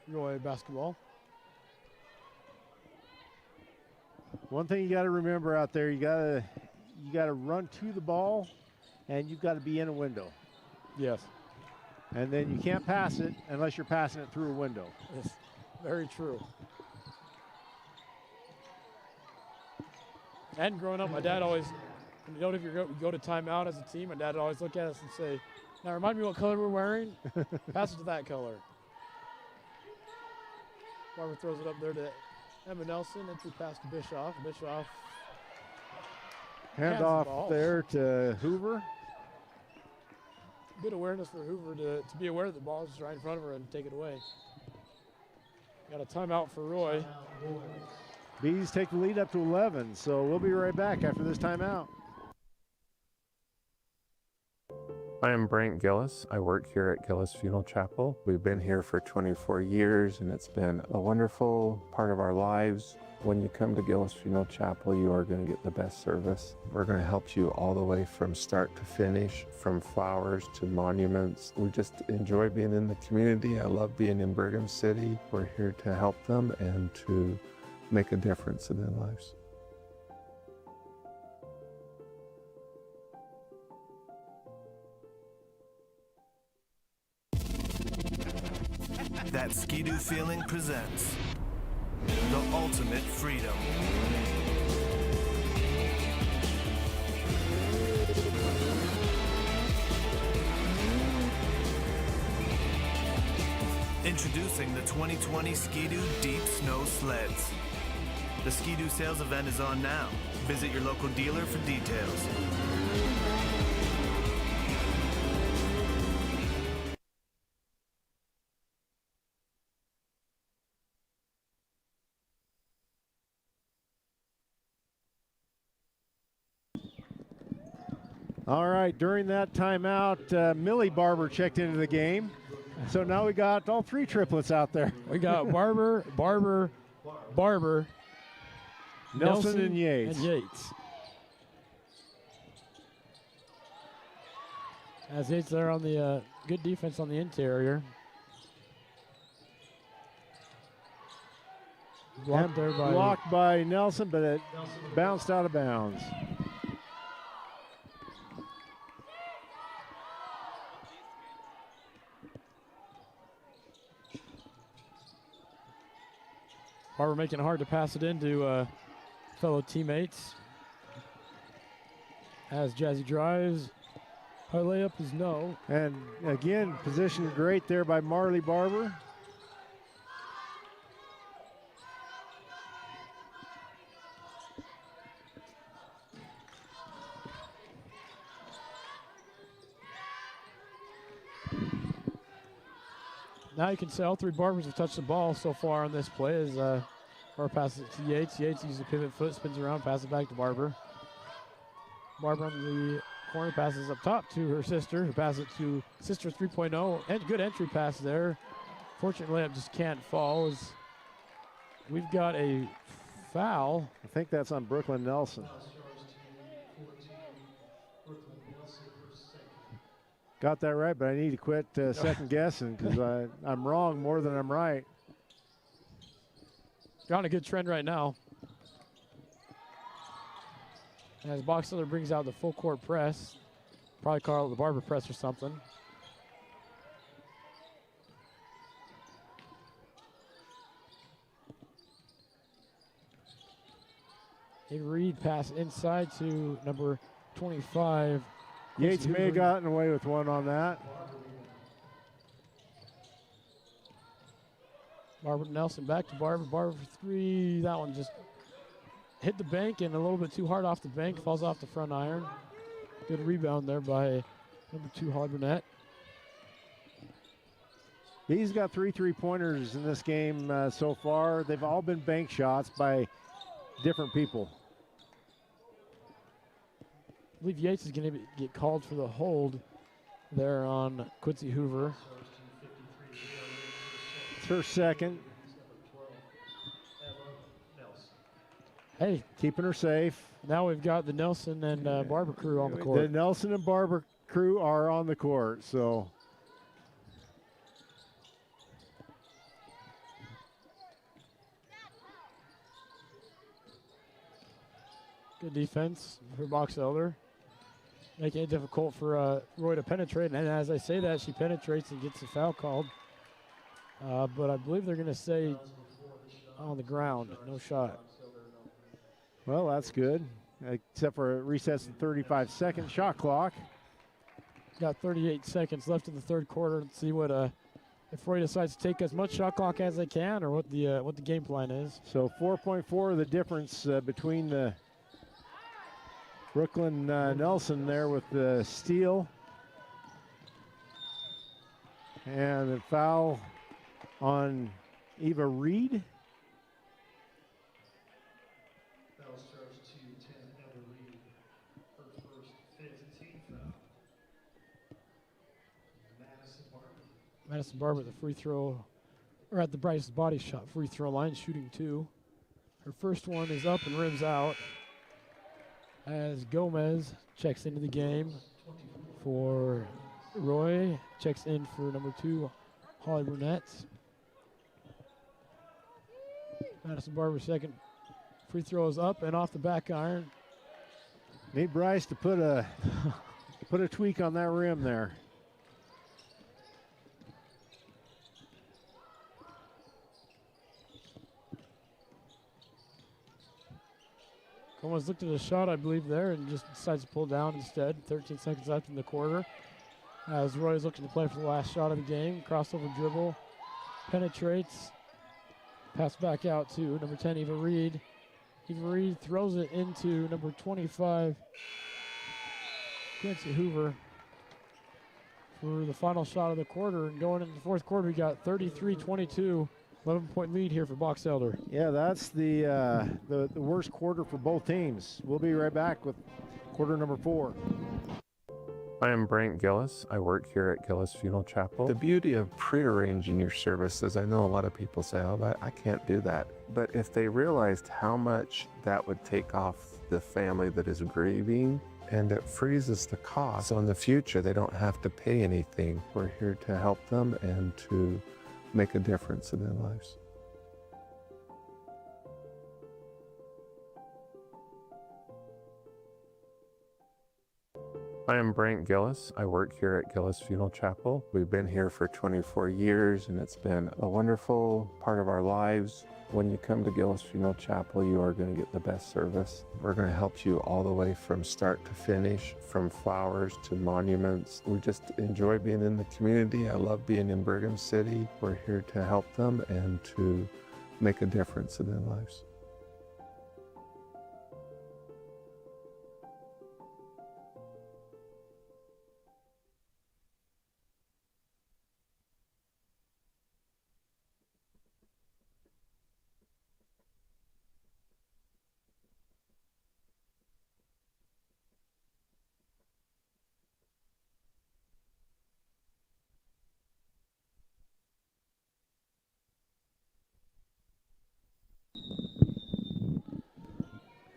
Roy basketball. One thing you got to remember out there, you got to run to the ball, and you've got to be in a window. Yes. And then you can't pass it unless you're passing it through a window. Yes. Very true. And growing up, my dad always, if you go to timeout as a team, my dad would always look at us and say, "Now remind me what color we're wearing. Pass it to that color." Barber throws it up there to Emma Nelson. Entry pass to Bischoff. Bischoff. Hand off there to Hoover. Good awareness for Hoover to be aware that the ball is right in front of her and take it away. Got a timeout for Roy. Bees take the lead up to 11, so we'll be right back after this timeout. I am Brent Gillis. I work here at Gillis Funeral Chapel. We've been here for 24 years, and it's been a wonderful part of our lives. When you come to Gillis Funeral Chapel, you are going to get the best service. We're going to help you all the way from start to finish, from flowers to monuments. We just enjoy being in the community. I love being in Brigham City. We're here to help them and to make a difference in their lives. That Ski-Doo feeling presents the ultimate freedom. Introducing the 2020 Ski-Doo Deep Snow Sleds. The Ski-Doo sales event is on now. Visit your local dealer for details. All right, during that timeout, Millie Barber checked into the game. So now we got all three triplets out there. We got Barber, Nelson and Yates. As Yates there on the good defense on the interior. Blocked by Nelson, but it bounced out of bounds. Barber making it hard to pass it into fellow teammates. As Jazzy drives, high layup is no. And again, positioned great there by Marley Barber. Now you can say all three Barbers have touched the ball so far on this play as Barber passes it to Yates. Yates uses a pivot foot, spins around, passes it back to Barber. Barber on the corner passes up top to her sister, who passes it to sister 3.0. And good entry pass there. Fortunately, it just can't fall as we've got a foul. I think that's on Brooklyn Nelson. Got that right, but I need to quit second guessing because I'm wrong more than I'm right. You're on a good trend right now. As Boxler brings out the full court press. Probably call it the Barber press or something. A Reed pass inside to number 25. Yates may have gotten away with one on that. Barber Nelson back to Barber. Barber for three. That one just hit the bank and a little bit too hard off the bank. Falls off the front iron. Good rebound there by number 2, Holly Burnett. He's got 3 3-pointers in this game so far. They've all been bank shots by different people. I believe Yates is going to get called for the hold there on Quincy Hoover. It's her second. Hey, keeping her safe. Now we've got the Nelson and Barber crew on the court. The Nelson and Barber crew are on the court, so. Good defense for Box Elder. Making it difficult for Roy to penetrate. And as I say that, she penetrates and gets a foul called. But I believe they're going to say on the ground, no shot. Well, that's good, except for it resets the 35-second shot clock. Got 38 seconds left in the third quarter. Let's see what if Roy decides to take as much shot clock as they can, or what the game plan is. So 4.4 the difference between the Brooklyn Nelson there with the steal. And the foul on Eva Reed. Fouls charged to 10, Eva Reed. Her first 15th foul. Madison Barber at the free throw, or at the Bryce body shot free throw line, shooting 2. Her first one is up and rims out as Gomez checks into the game for Roy. Checks in for number 2, Holly Burnett. Madison Barber's second free throw is up and off the back iron. Need Bryce to put a tweak on that rim there. Gomez looked at a shot, I believe, there and just decides to pull down instead. 13 seconds left in the quarter. As Roy is looking to play for the last shot of the game. Crossover dribble. Penetrates. Pass back out to number 10, Eva Reed. Eva Reed throws it into number 25, Quincy Hoover, for the final shot of the quarter. And going into the fourth quarter, we got 33-22. 11-point lead here for Box Elder. Yeah, that's the worst quarter for both teams. We'll be right back with quarter number 4. I am Brent Gillis. I work here at Gillis Funeral Chapel. The beauty of prearranging your services, I know a lot of people say, oh, but I can't do that. But if they realized how much that would take off the family that is grieving, and it freezes the cost, so in the future they don't have to pay anything. We're here to help them and to make a difference in their lives. I am Brent Gillis. I work here at Gillis Funeral Chapel. We've been here for 24 years and it's been a wonderful part of our lives. When you come to Gillis Funeral Chapel, you are going to get the best service. We're going to help you all the way from start to finish, from flowers to monuments. We just enjoy being in the community. I love being in Brigham City. We're here to help them and to make a difference in their lives.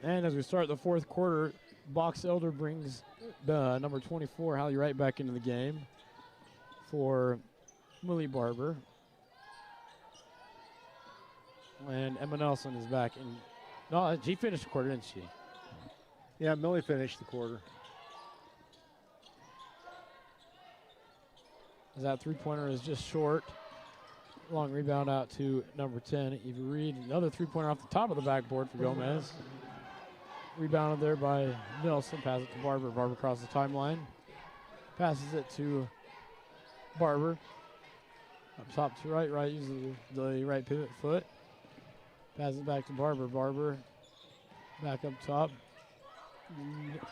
And as we start the fourth quarter, Box Elder brings number 24, Hallie Wright, back into the game for Millie Barber. And Emma Nelson is back in. No, she finished the quarter, didn't she? Yeah, Millie finished the quarter. As that three-pointer is just short. Long rebound out to number 10, Eva Reed. Another three-pointer off the top of the backboard for Gomez. Rebounded there by Nelson. Pass it to Barber. Barber across the timeline. Passes it to Barber. Up top to right. Right uses the right pivot foot. Passes it back to Barber. Barber back up top. Number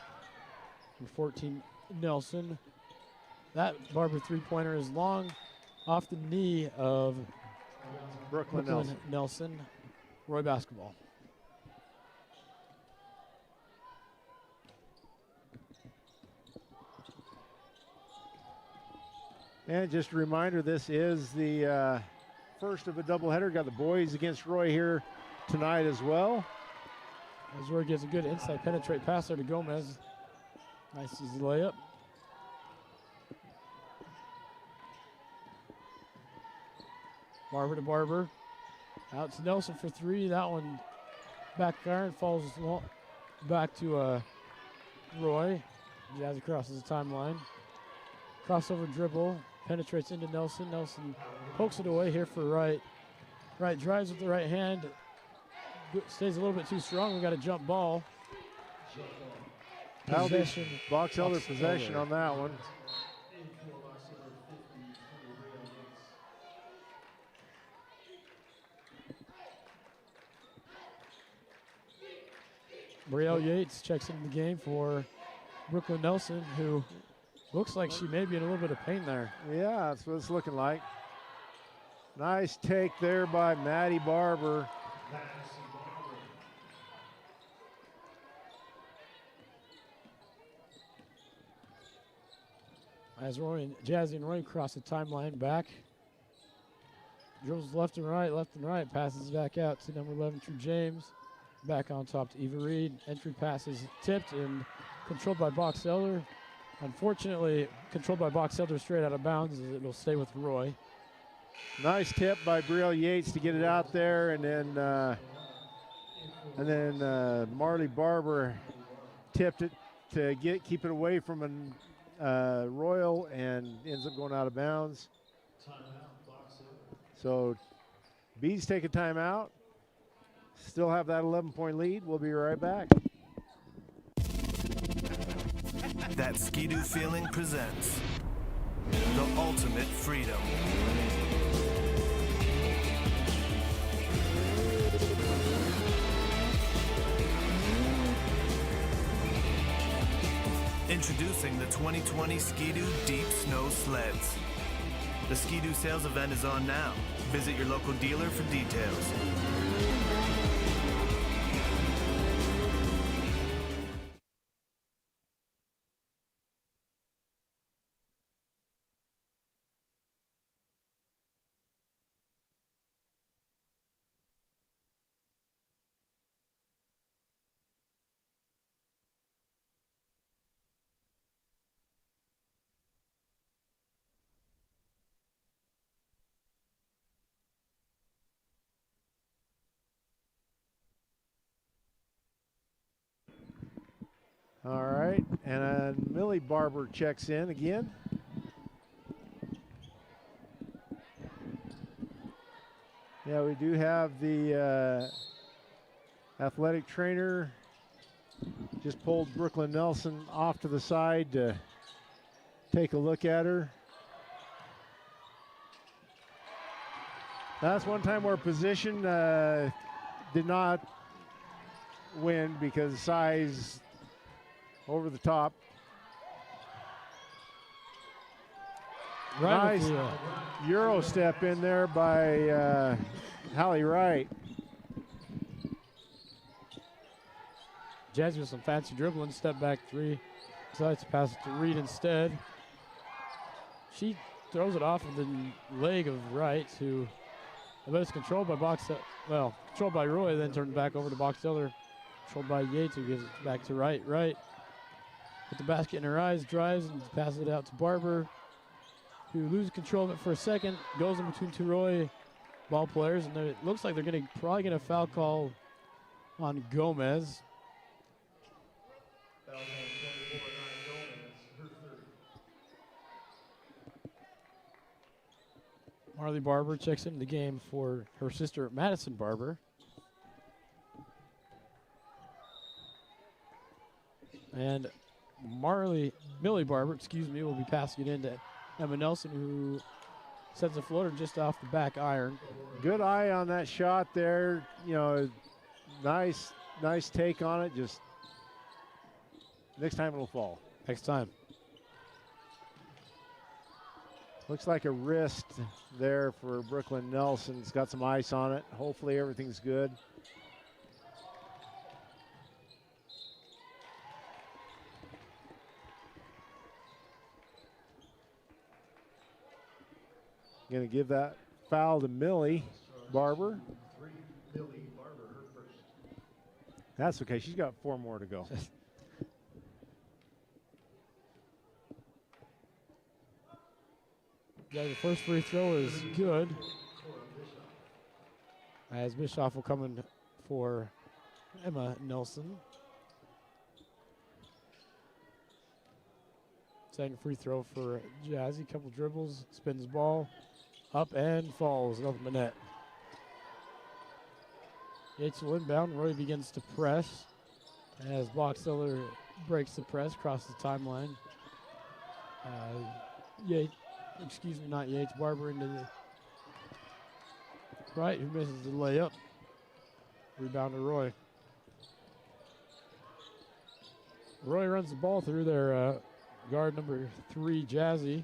14, Nelson. That Barber three-pointer is long off the knee of Brooklyn Nelson. Roy basketball. And just a reminder, this is the first of a doubleheader. Got the boys against Roy here tonight as well. As Roy gets a good inside penetrate pass there to Gomez. Nice easy layup. Barber to Barber. Out to Nelson for three. That one back iron falls back to Roy. Jazzy crosses the timeline. Crossover dribble. Penetrates into Nelson. Nelson pokes it away here for Wright. Wright drives with the right hand. Stays a little bit too strong. We got a jump ball. Possession. Box Elder possession on that one. Brielle Yates checks into the game for Brooklyn Nelson, who looks like she may be in a little bit of pain there. Yeah, that's what it's looking like. Nice take there by Maddie Barber. As Jazzy and Roy cross the timeline back. Dribbles left and right, passes back out to number 11, True James. Back on top to Eva Reed. Entry pass is tipped and controlled by Box Elder. Unfortunately, controlled by Box Elder straight out of bounds. It'll stay with Roy. Nice tip by Brielle Yates to get it out there, and then Marley Barber tipped it to keep it away from a Royal, and ends up going out of bounds. So Bees take a timeout. Still have that 11-point lead. We'll be right back. That Ski-Doo feeling presents the ultimate freedom. Introducing the 2020 Ski-Doo Deep Snow Sleds. The Ski-Doo sales event is on now. Visit your local dealer for details. All right, and Millie Barber checks in again. Yeah, we do have the athletic trainer just pulled Brooklyn Nelson off to the side to take a look at her. That's one time where position did not win because size over the top. Right. Nice Euro step in there by Hallie Wright. Jazzy with some fancy dribbling, step back three. Decides to pass it to Reed instead. She throws it off of the leg of Wright, who, but it's controlled by controlled by Roy, then turned back over to Box Elder. Controlled by Yates, who gives it back to Wright. Wright with the basket in her eyes, drives and passes it out to Barber, who loses control of it for a second, goes in between two Roy ball players, and it looks like they're probably going to foul call on Gomez. Marley Barber checks into the game for her sister Madison Barber. And Millie Barber, will be passing it into Emma Nelson, who sends a floater just off the back iron. Good eye on that shot there. You know, nice take on it. Just next time it'll fall. Next time. Looks like a wrist there for Brooklyn Nelson. It's got some ice on it. Hopefully everything's good. Going to give that foul to Millie Barber. That's okay. She's got 4 more to go. Yeah, the first free throw is good. As Bischoff will come in for Emma Nelson. Second free throw for Jazzy. Couple dribbles, spins ball, up and falls, nothing but net. Yates will inbound. Roy begins to press as Box Elder breaks the press, crosses the timeline. Not Yates. Barber into the right, who misses the layup. Rebound to Roy. Roy runs the ball through their guard number 3, Jazzy.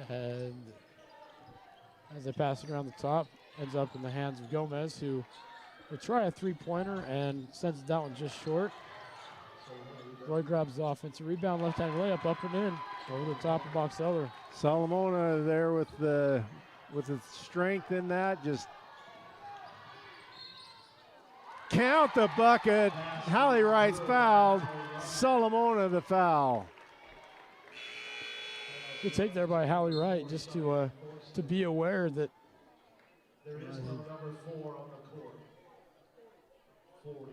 And as they pass it around the top, ends up in the hands of Gomez, who will try a three-pointer and sends it down just short. Roy grabs the offensive rebound, left-hand layup, up and in, over the top of Box Elder. Solomona there with the strength in that, just Count the bucket. Hallie Wright's fouled. Solomona the foul. Good take there by Hallie Wright, just to be aware that There is no number 4 on the court. 40.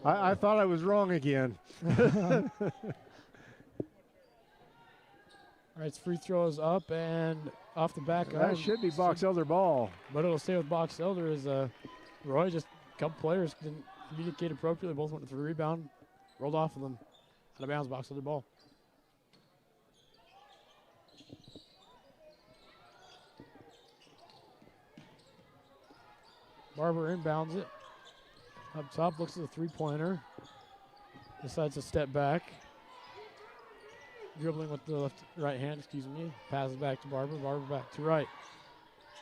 I thought I was wrong again. all right, free throws up and off the back. That should be Box Elder ball. But it'll stay with Box Elder as Roy, just a couple players didn't communicate appropriately. Both went for the rebound, rolled off of them. Out of bounds, Box Elder ball. Barber inbounds it. Up top, looks at the three-pointer. Decides to step back. Dribbling with the right hand, excuse me. Passes back to Barber. Barber back to right.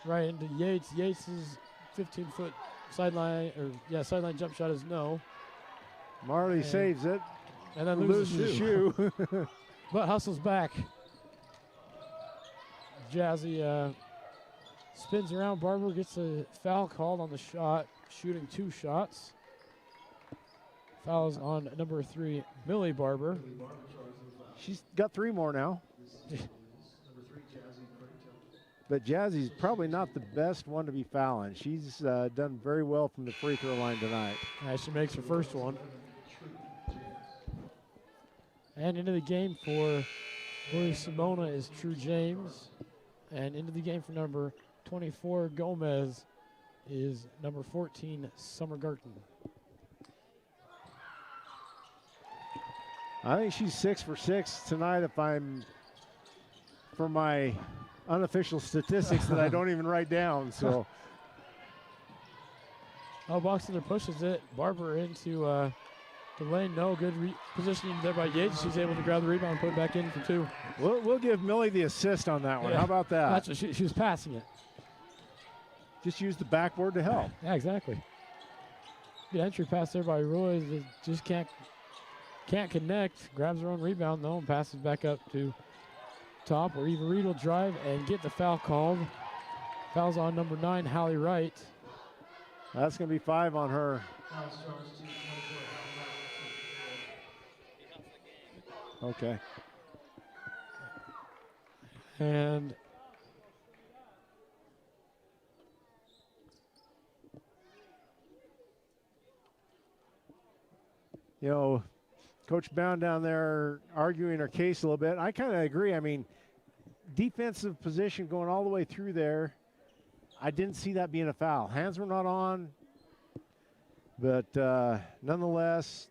Right into Yates. Yates' 15-foot sideline jump shot is no. Marley saves it. And then Loses loses the shoe. but hustles back. Jazzy spins around. Barber gets a foul called on the shot, shooting 2 shots. Fouls on number 3, Millie Barber. She's got 3 more now. But Jazzy's probably not the best one to be fouling. She's done very well from the free throw line tonight. She makes her first one. And into the game for Rory Simona is True James. And into the game for number 24, Gomez, is number 14, Summer Garten. I think she's 6 for 6 tonight if I'm, for my unofficial statistics that I don't even write down. So. Boxler pushes it. Barber into the lane. No good positioning there by Yates. She's able to grab the rebound and put it back in for 2. We'll give Millie the assist on that one. Yeah. How about that? That's what she was passing it. Just use the backboard to help. Yeah, exactly. Good entry pass there by Roy. That just can't connect. Grabs her own rebound though and passes back up to top where Eva Reed will drive and get the foul called. Foul's on number 9, Hallie Wright. That's going to be 5 on her. Okay. And you know, Coach Bound down there arguing her case a little bit. I kind of agree. I mean, defensive position going all the way through there, I didn't see that being a foul. Hands were not on, but nonetheless,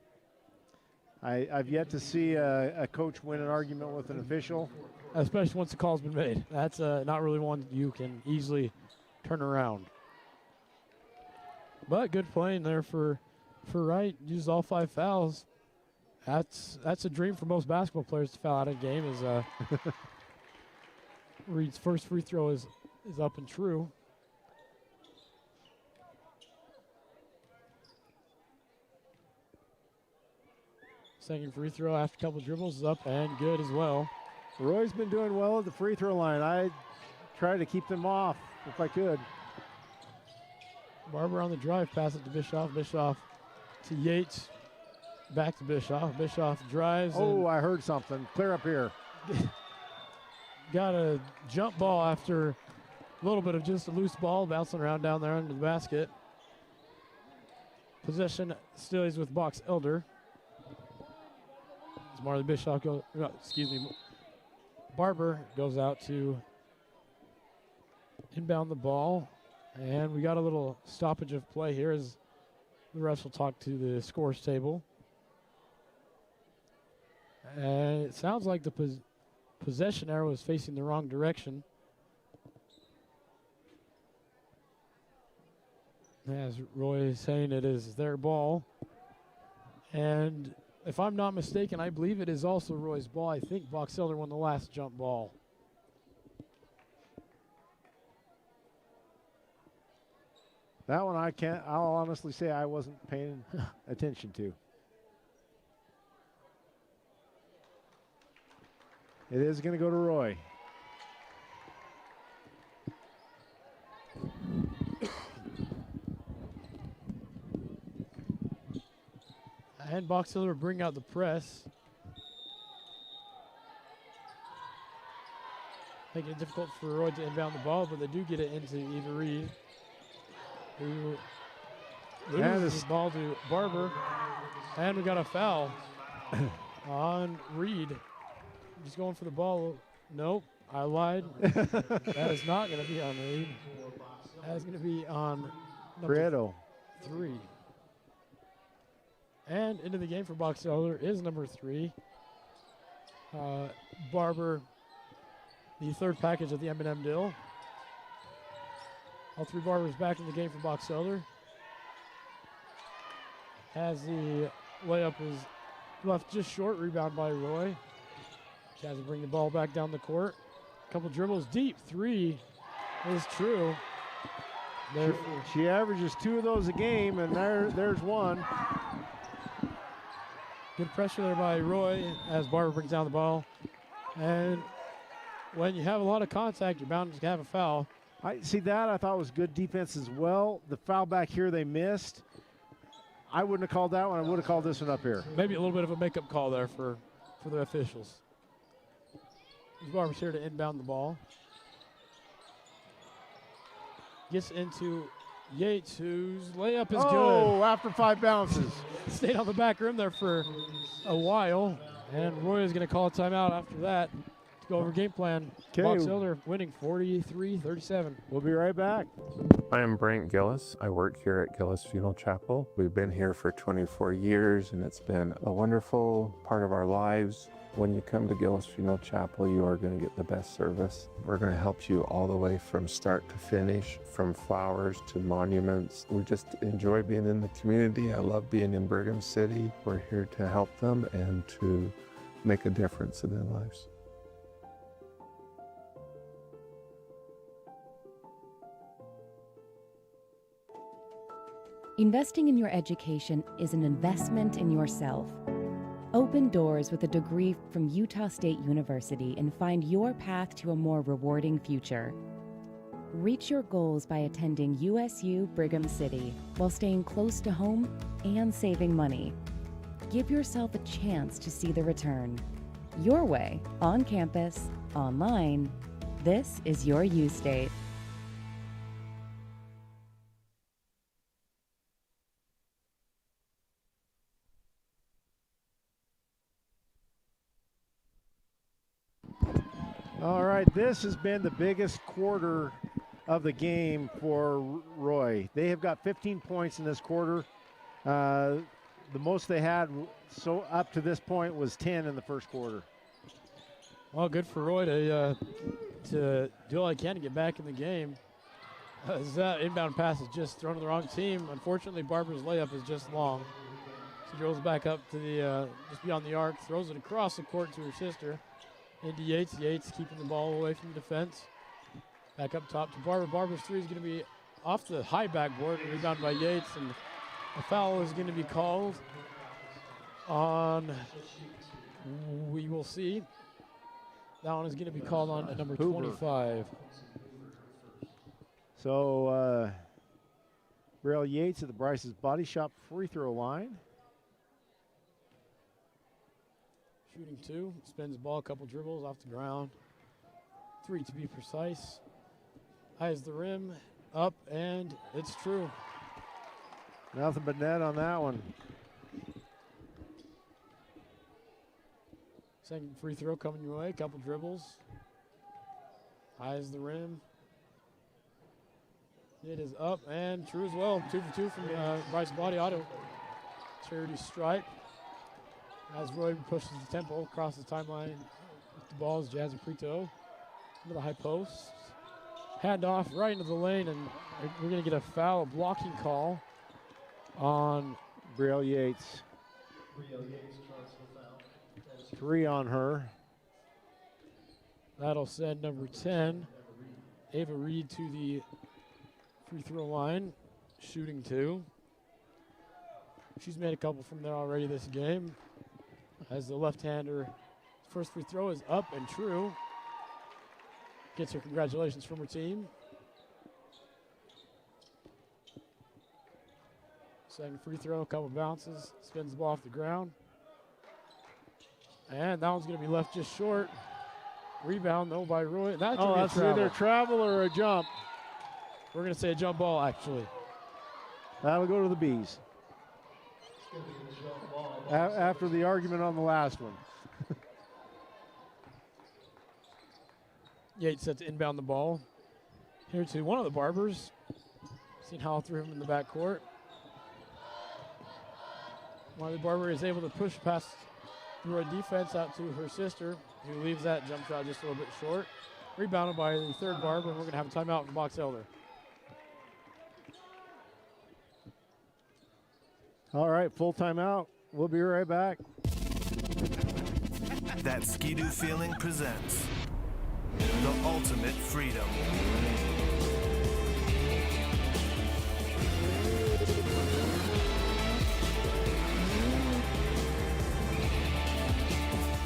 I've yet to see a coach win an argument with an official. especially once the call's been made. That's not really one you can easily turn around. But good playing there for Wright. Used all 5 fouls. That's a dream for most basketball players to foul out of a game. Is Reed's first free throw is up and true. Second free throw after a couple dribbles is up and good as well. Roy's been doing well at the free throw line. I try to keep them off if I could. Barber on the drive, pass it to Bischoff. Bischoff to Yates. Back to Bischoff. Bischoff drives. Oh, I heard something. Clear up here. Got a jump ball after a little bit of just a loose ball bouncing around down there under the basket. Possession still is with Box Elder. As Marley Bischoff goes, Barber goes out to inbound the ball. And we got a little stoppage of play here as the refs will talk to the scores table. And it sounds like the possession arrow is facing the wrong direction. As Roy is saying, it is their ball. And if I'm not mistaken, I believe it is also Roy's ball. I think Box Elder won the last jump ball. That one I'll honestly say I wasn't paying attention to. It is going to go to Roy. And Box Elder bring out the press. Making it difficult for Roy to inbound the ball, but they do get it into Eva Reed, who loses the ball to Barber. And we got a foul on Reed. He's going for the ball. Nope, I lied. That is not going to be on Reed. That is going to be on number Prieto. 3. And into the game for Box Elder is number 3. Barber, the third package of the M&M deal. All 3 Barbers back in the game for Box Elder. As the layup is left just short, rebound by Roy. She has to bring the ball back down the court. Couple dribbles deep, 3 is true. She averages 2 of those a game, and there's one. Good pressure there by Roy as Barber brings down the ball. And when you have a lot of contact, you're bound to have a foul. I thought was good defense as well. The foul back here they missed. I wouldn't have called that one. I would have called this one up here. Maybe a little bit of a makeup call there for the officials. Barber's here to inbound the ball. Gets into Yates, whose layup is good. Oh, after 5 bounces. Stayed on the back rim there for a while. And Roy is going to call a timeout after that to go over game plan. Box Elder winning 43-37. We'll be right back. I am Brent Gillis. I work here at Gillis Funeral Chapel. We've been here for 24 years, and it's been a wonderful part of our lives. When you come to Gillis Funeral Chapel, you are going to get the best service. We're going to help you all the way from start to finish, from flowers to monuments. We just enjoy being in the community. I love being in Brigham City. We're here to help them and to make a difference in their lives. Investing in your education is an investment in yourself. Open doors with a degree from Utah State University and find your path to a more rewarding future. Reach your goals by attending USU Brigham City while staying close to home and saving money. Give yourself a chance to see the return. Your way, on campus, online. This is your U State. All right, this has been the biggest quarter of the game for Roy. They have got 15 points in this quarter. The most they had so up to this point was 10 in the first quarter. Well, good for Roy to do all he can to get back in the game. His inbound pass is just thrown to the wrong team. Unfortunately, Barber's layup is just long. She drills back up to the just beyond the arc, throws it across the court to her sister. Into Yates. Yates keeping the ball away from the defense. Back up top to Barber. Barber's 3 is going to be off the high backboard and rebounded by Yates. And a foul is going to be called on, we will see. That one is going to be called on at number Hoover. 25. So, Braille Yates at the Bryce's Body Shop free throw line. Shooting 2, spins the ball, a couple dribbles off the ground. 3 to be precise. Eyes the rim, up, and it's true. Nothing but net on that one. Second free throw coming your way, couple dribbles. Eyes the rim. It is up and true as well. 2 for 2 from Bryce Body Auto. Charity stripe. As Roy pushes the tempo across the timeline with the ball is Jazzy Prieto into the high post. Hand off right into the lane, and we're going to get a foul, a blocking call on Braille Yates. 3 on her. That'll send number 10, Ava Reed, to the free throw line, shooting 2. She's made a couple from there already this game. As the left-hander, first free throw is up and true. Gets her congratulations from her team. Second free throw, a couple bounces, spins the ball off the ground. And that one's going to be left just short. Rebound, though, by Roy. That's either travel or a jump. We're going to say a jump ball, actually. That'll go to the Bees. After the argument on the last one. Yates set to inbound the ball. Here to one of the Barbers. Seen Howell threw him in the backcourt. One of the Barber is able to push past through a defense out to her sister, who leaves that jump shot just a little bit short. Rebounded by the third Barber, and we're going to have a timeout from Box Elder. All right, full timeout. We'll be right back. That Ski-Doo feeling presents the ultimate freedom.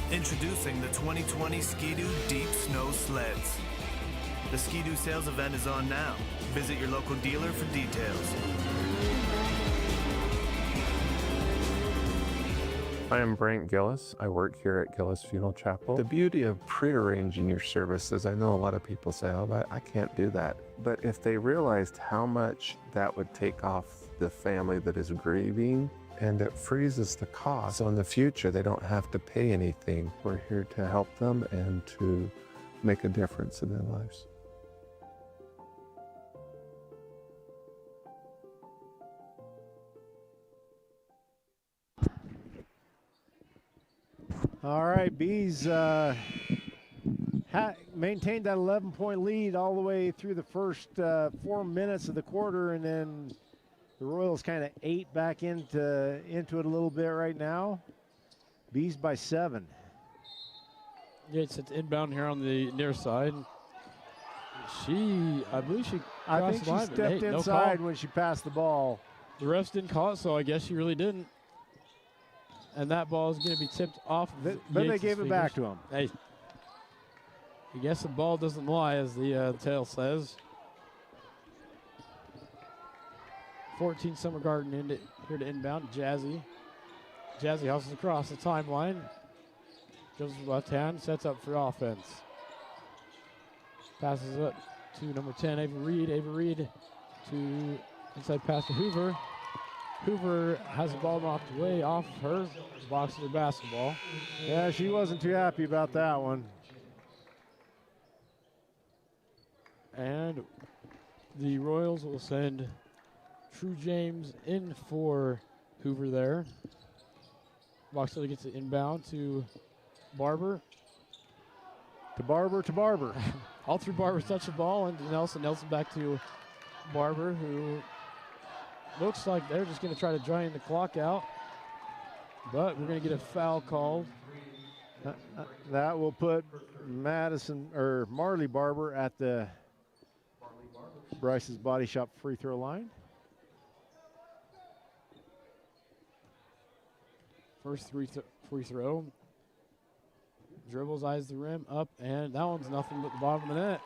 Introducing the 2020 Ski-Doo Deep Snow Sleds. The Ski-Doo sales event is on now. Visit your local dealer for details. I am Brent Gillis. I work here at Gillis Funeral Chapel. The beauty of prearranging your services, I know a lot of people say, oh, but I can't do that. But if they realized how much that would take off the family that is grieving, and it freezes the cost. So in the future, they don't have to pay anything. We're here to help them and to make a difference in their lives. All right, Bees maintained that 11-point lead all the way through the first 4 minutes of the quarter, and then the Royals kind of ate back into it a little bit right now. Bees by 7. Yates it's inbound here on the near side. I believe she I think crossed she the line, stepped no inside call. when she passed the ball. The refs didn't call it, so I guess she really didn't. And that ball is going to be tipped off. But they Yates' gave it back to him. Hey, I guess the ball doesn't lie, as the tale says. 14 Summer Garden here to inbound. Jazzy hustles across the timeline. Goes with left hand, sets up for offense. Passes up to number 10, Ava Reed. Ava Reed to inside pass to Hoover. Hoover has the ball knocked way off her. Boxes her basketball. Yeah, she wasn't too happy about that one. And the Royals will send True James in for Hoover there. Boxer gets it inbound to Barber. To Barber. All three Barbers touch the ball, and Nelson back to Barber, who looks like they're just going to try to drain the clock out. But we're going to get a foul called. That will put Marley Barber at the Bryce's Body Shop free throw line. First free throw. Dribbles, eyes the rim, up, and that one's nothing but the bottom of the net.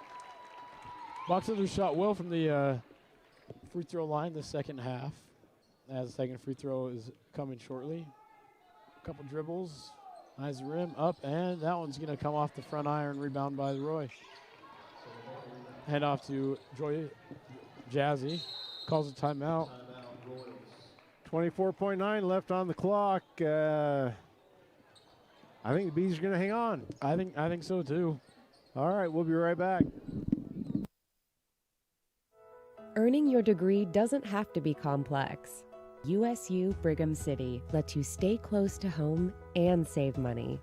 Boxer shot well from the free throw line the second half, as the second free throw is coming shortly. A couple dribbles, eyes the rim, up, and that one's going to come off the front iron, rebound by Roy. Hand off to Joy Jazzy, calls a timeout. 24.9 left on the clock. I think the Bees are going to hang on. I think so too. All right, we'll be right back. Earning your degree doesn't have to be complex. USU Brigham City lets you stay close to home and save money.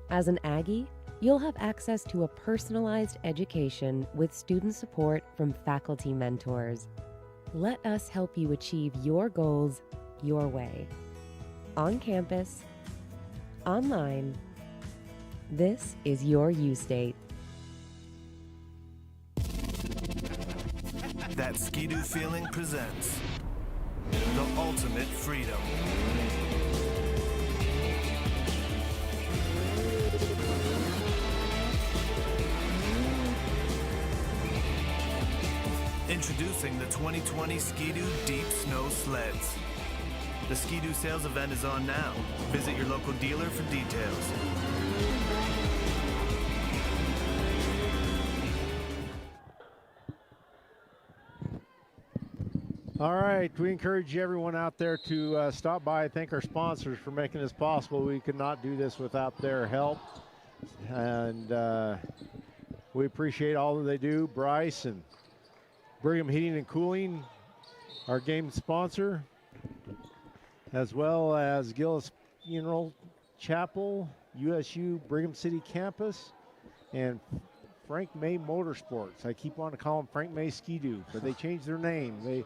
As an Aggie, you'll have access to a personalized education with student support from faculty mentors. Let us help you achieve your goals your way. On campus, online, this is your U-State. That Ski-Doo feeling presents the ultimate freedom. Introducing the 2020 Ski-Doo Deep Snow Sleds. The Ski-Doo sales event is on now. Visit your local dealer for details. All right, we encourage everyone out there to stop by and thank our sponsors for making this possible. We could not do this without their help, and we appreciate all that they do. Bryce and Brigham Heating and Cooling, our game sponsor, as well as Gillis Funeral Chapel, USU Brigham City Campus, and Frank May Motorsports. I keep wanting to call them Frank May Ski-Doo, but they changed their name.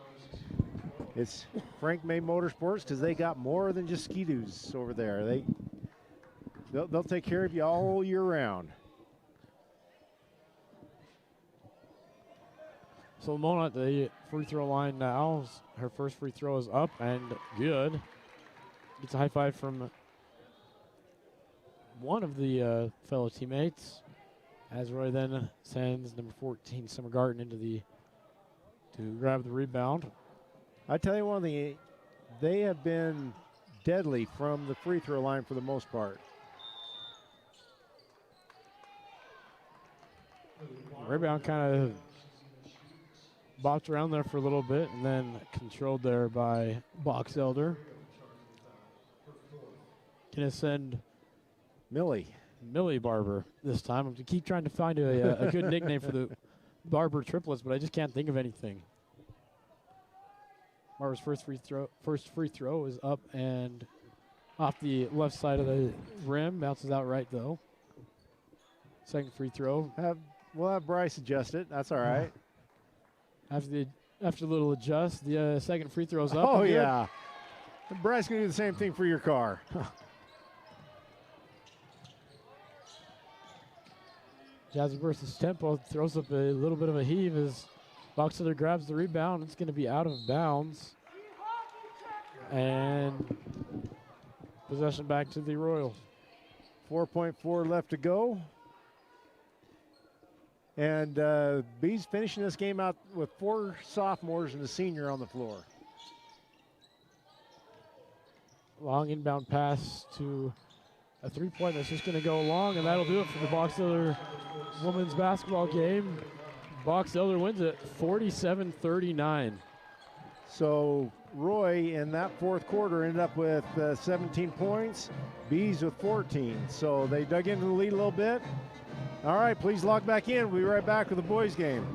It's Frank May Motorsports because they got more than just Ski-Doos over there. They'll take care of you all year round. So Lamona at the free throw line now. Her first free throw is up and good. Gets a high five from one of the fellow teammates. As Roy then sends number 14, Summer Garten, to grab the rebound. I tell you one thing, they have been deadly from the free throw line for the most part. Rebound kind of bopped around there for a little bit and then controlled there by Box Elder. Gonna send Millie Barber this time. I'm to keep trying to find a good nickname for the Barber triplets, but I just can't think of anything. Barber's first free throw is up and off the left side of the rim. Bounces out right though. Second free throw. We'll have Bryce adjust it. That's all right. After a little adjust, the second free throw is up. Oh yeah. Bryce can do the same thing for your car. Jazzy versus Tempo throws up a little bit of a heave as Boxer grabs the rebound. It's going to be out of bounds. And possession back to the Royals. 4.4 left to go. And Bees finishing this game out with 4 sophomores and a senior on the floor. Long inbound pass to a three-point that's just going to go long, and that'll do it for the Box Elder women's basketball game. Box Elder wins it 47-39. So Roy in that fourth quarter ended up with 17 points, Bees with 14. So they dug into the lead a little bit. All right, please log back in. We'll be right back with the boys game.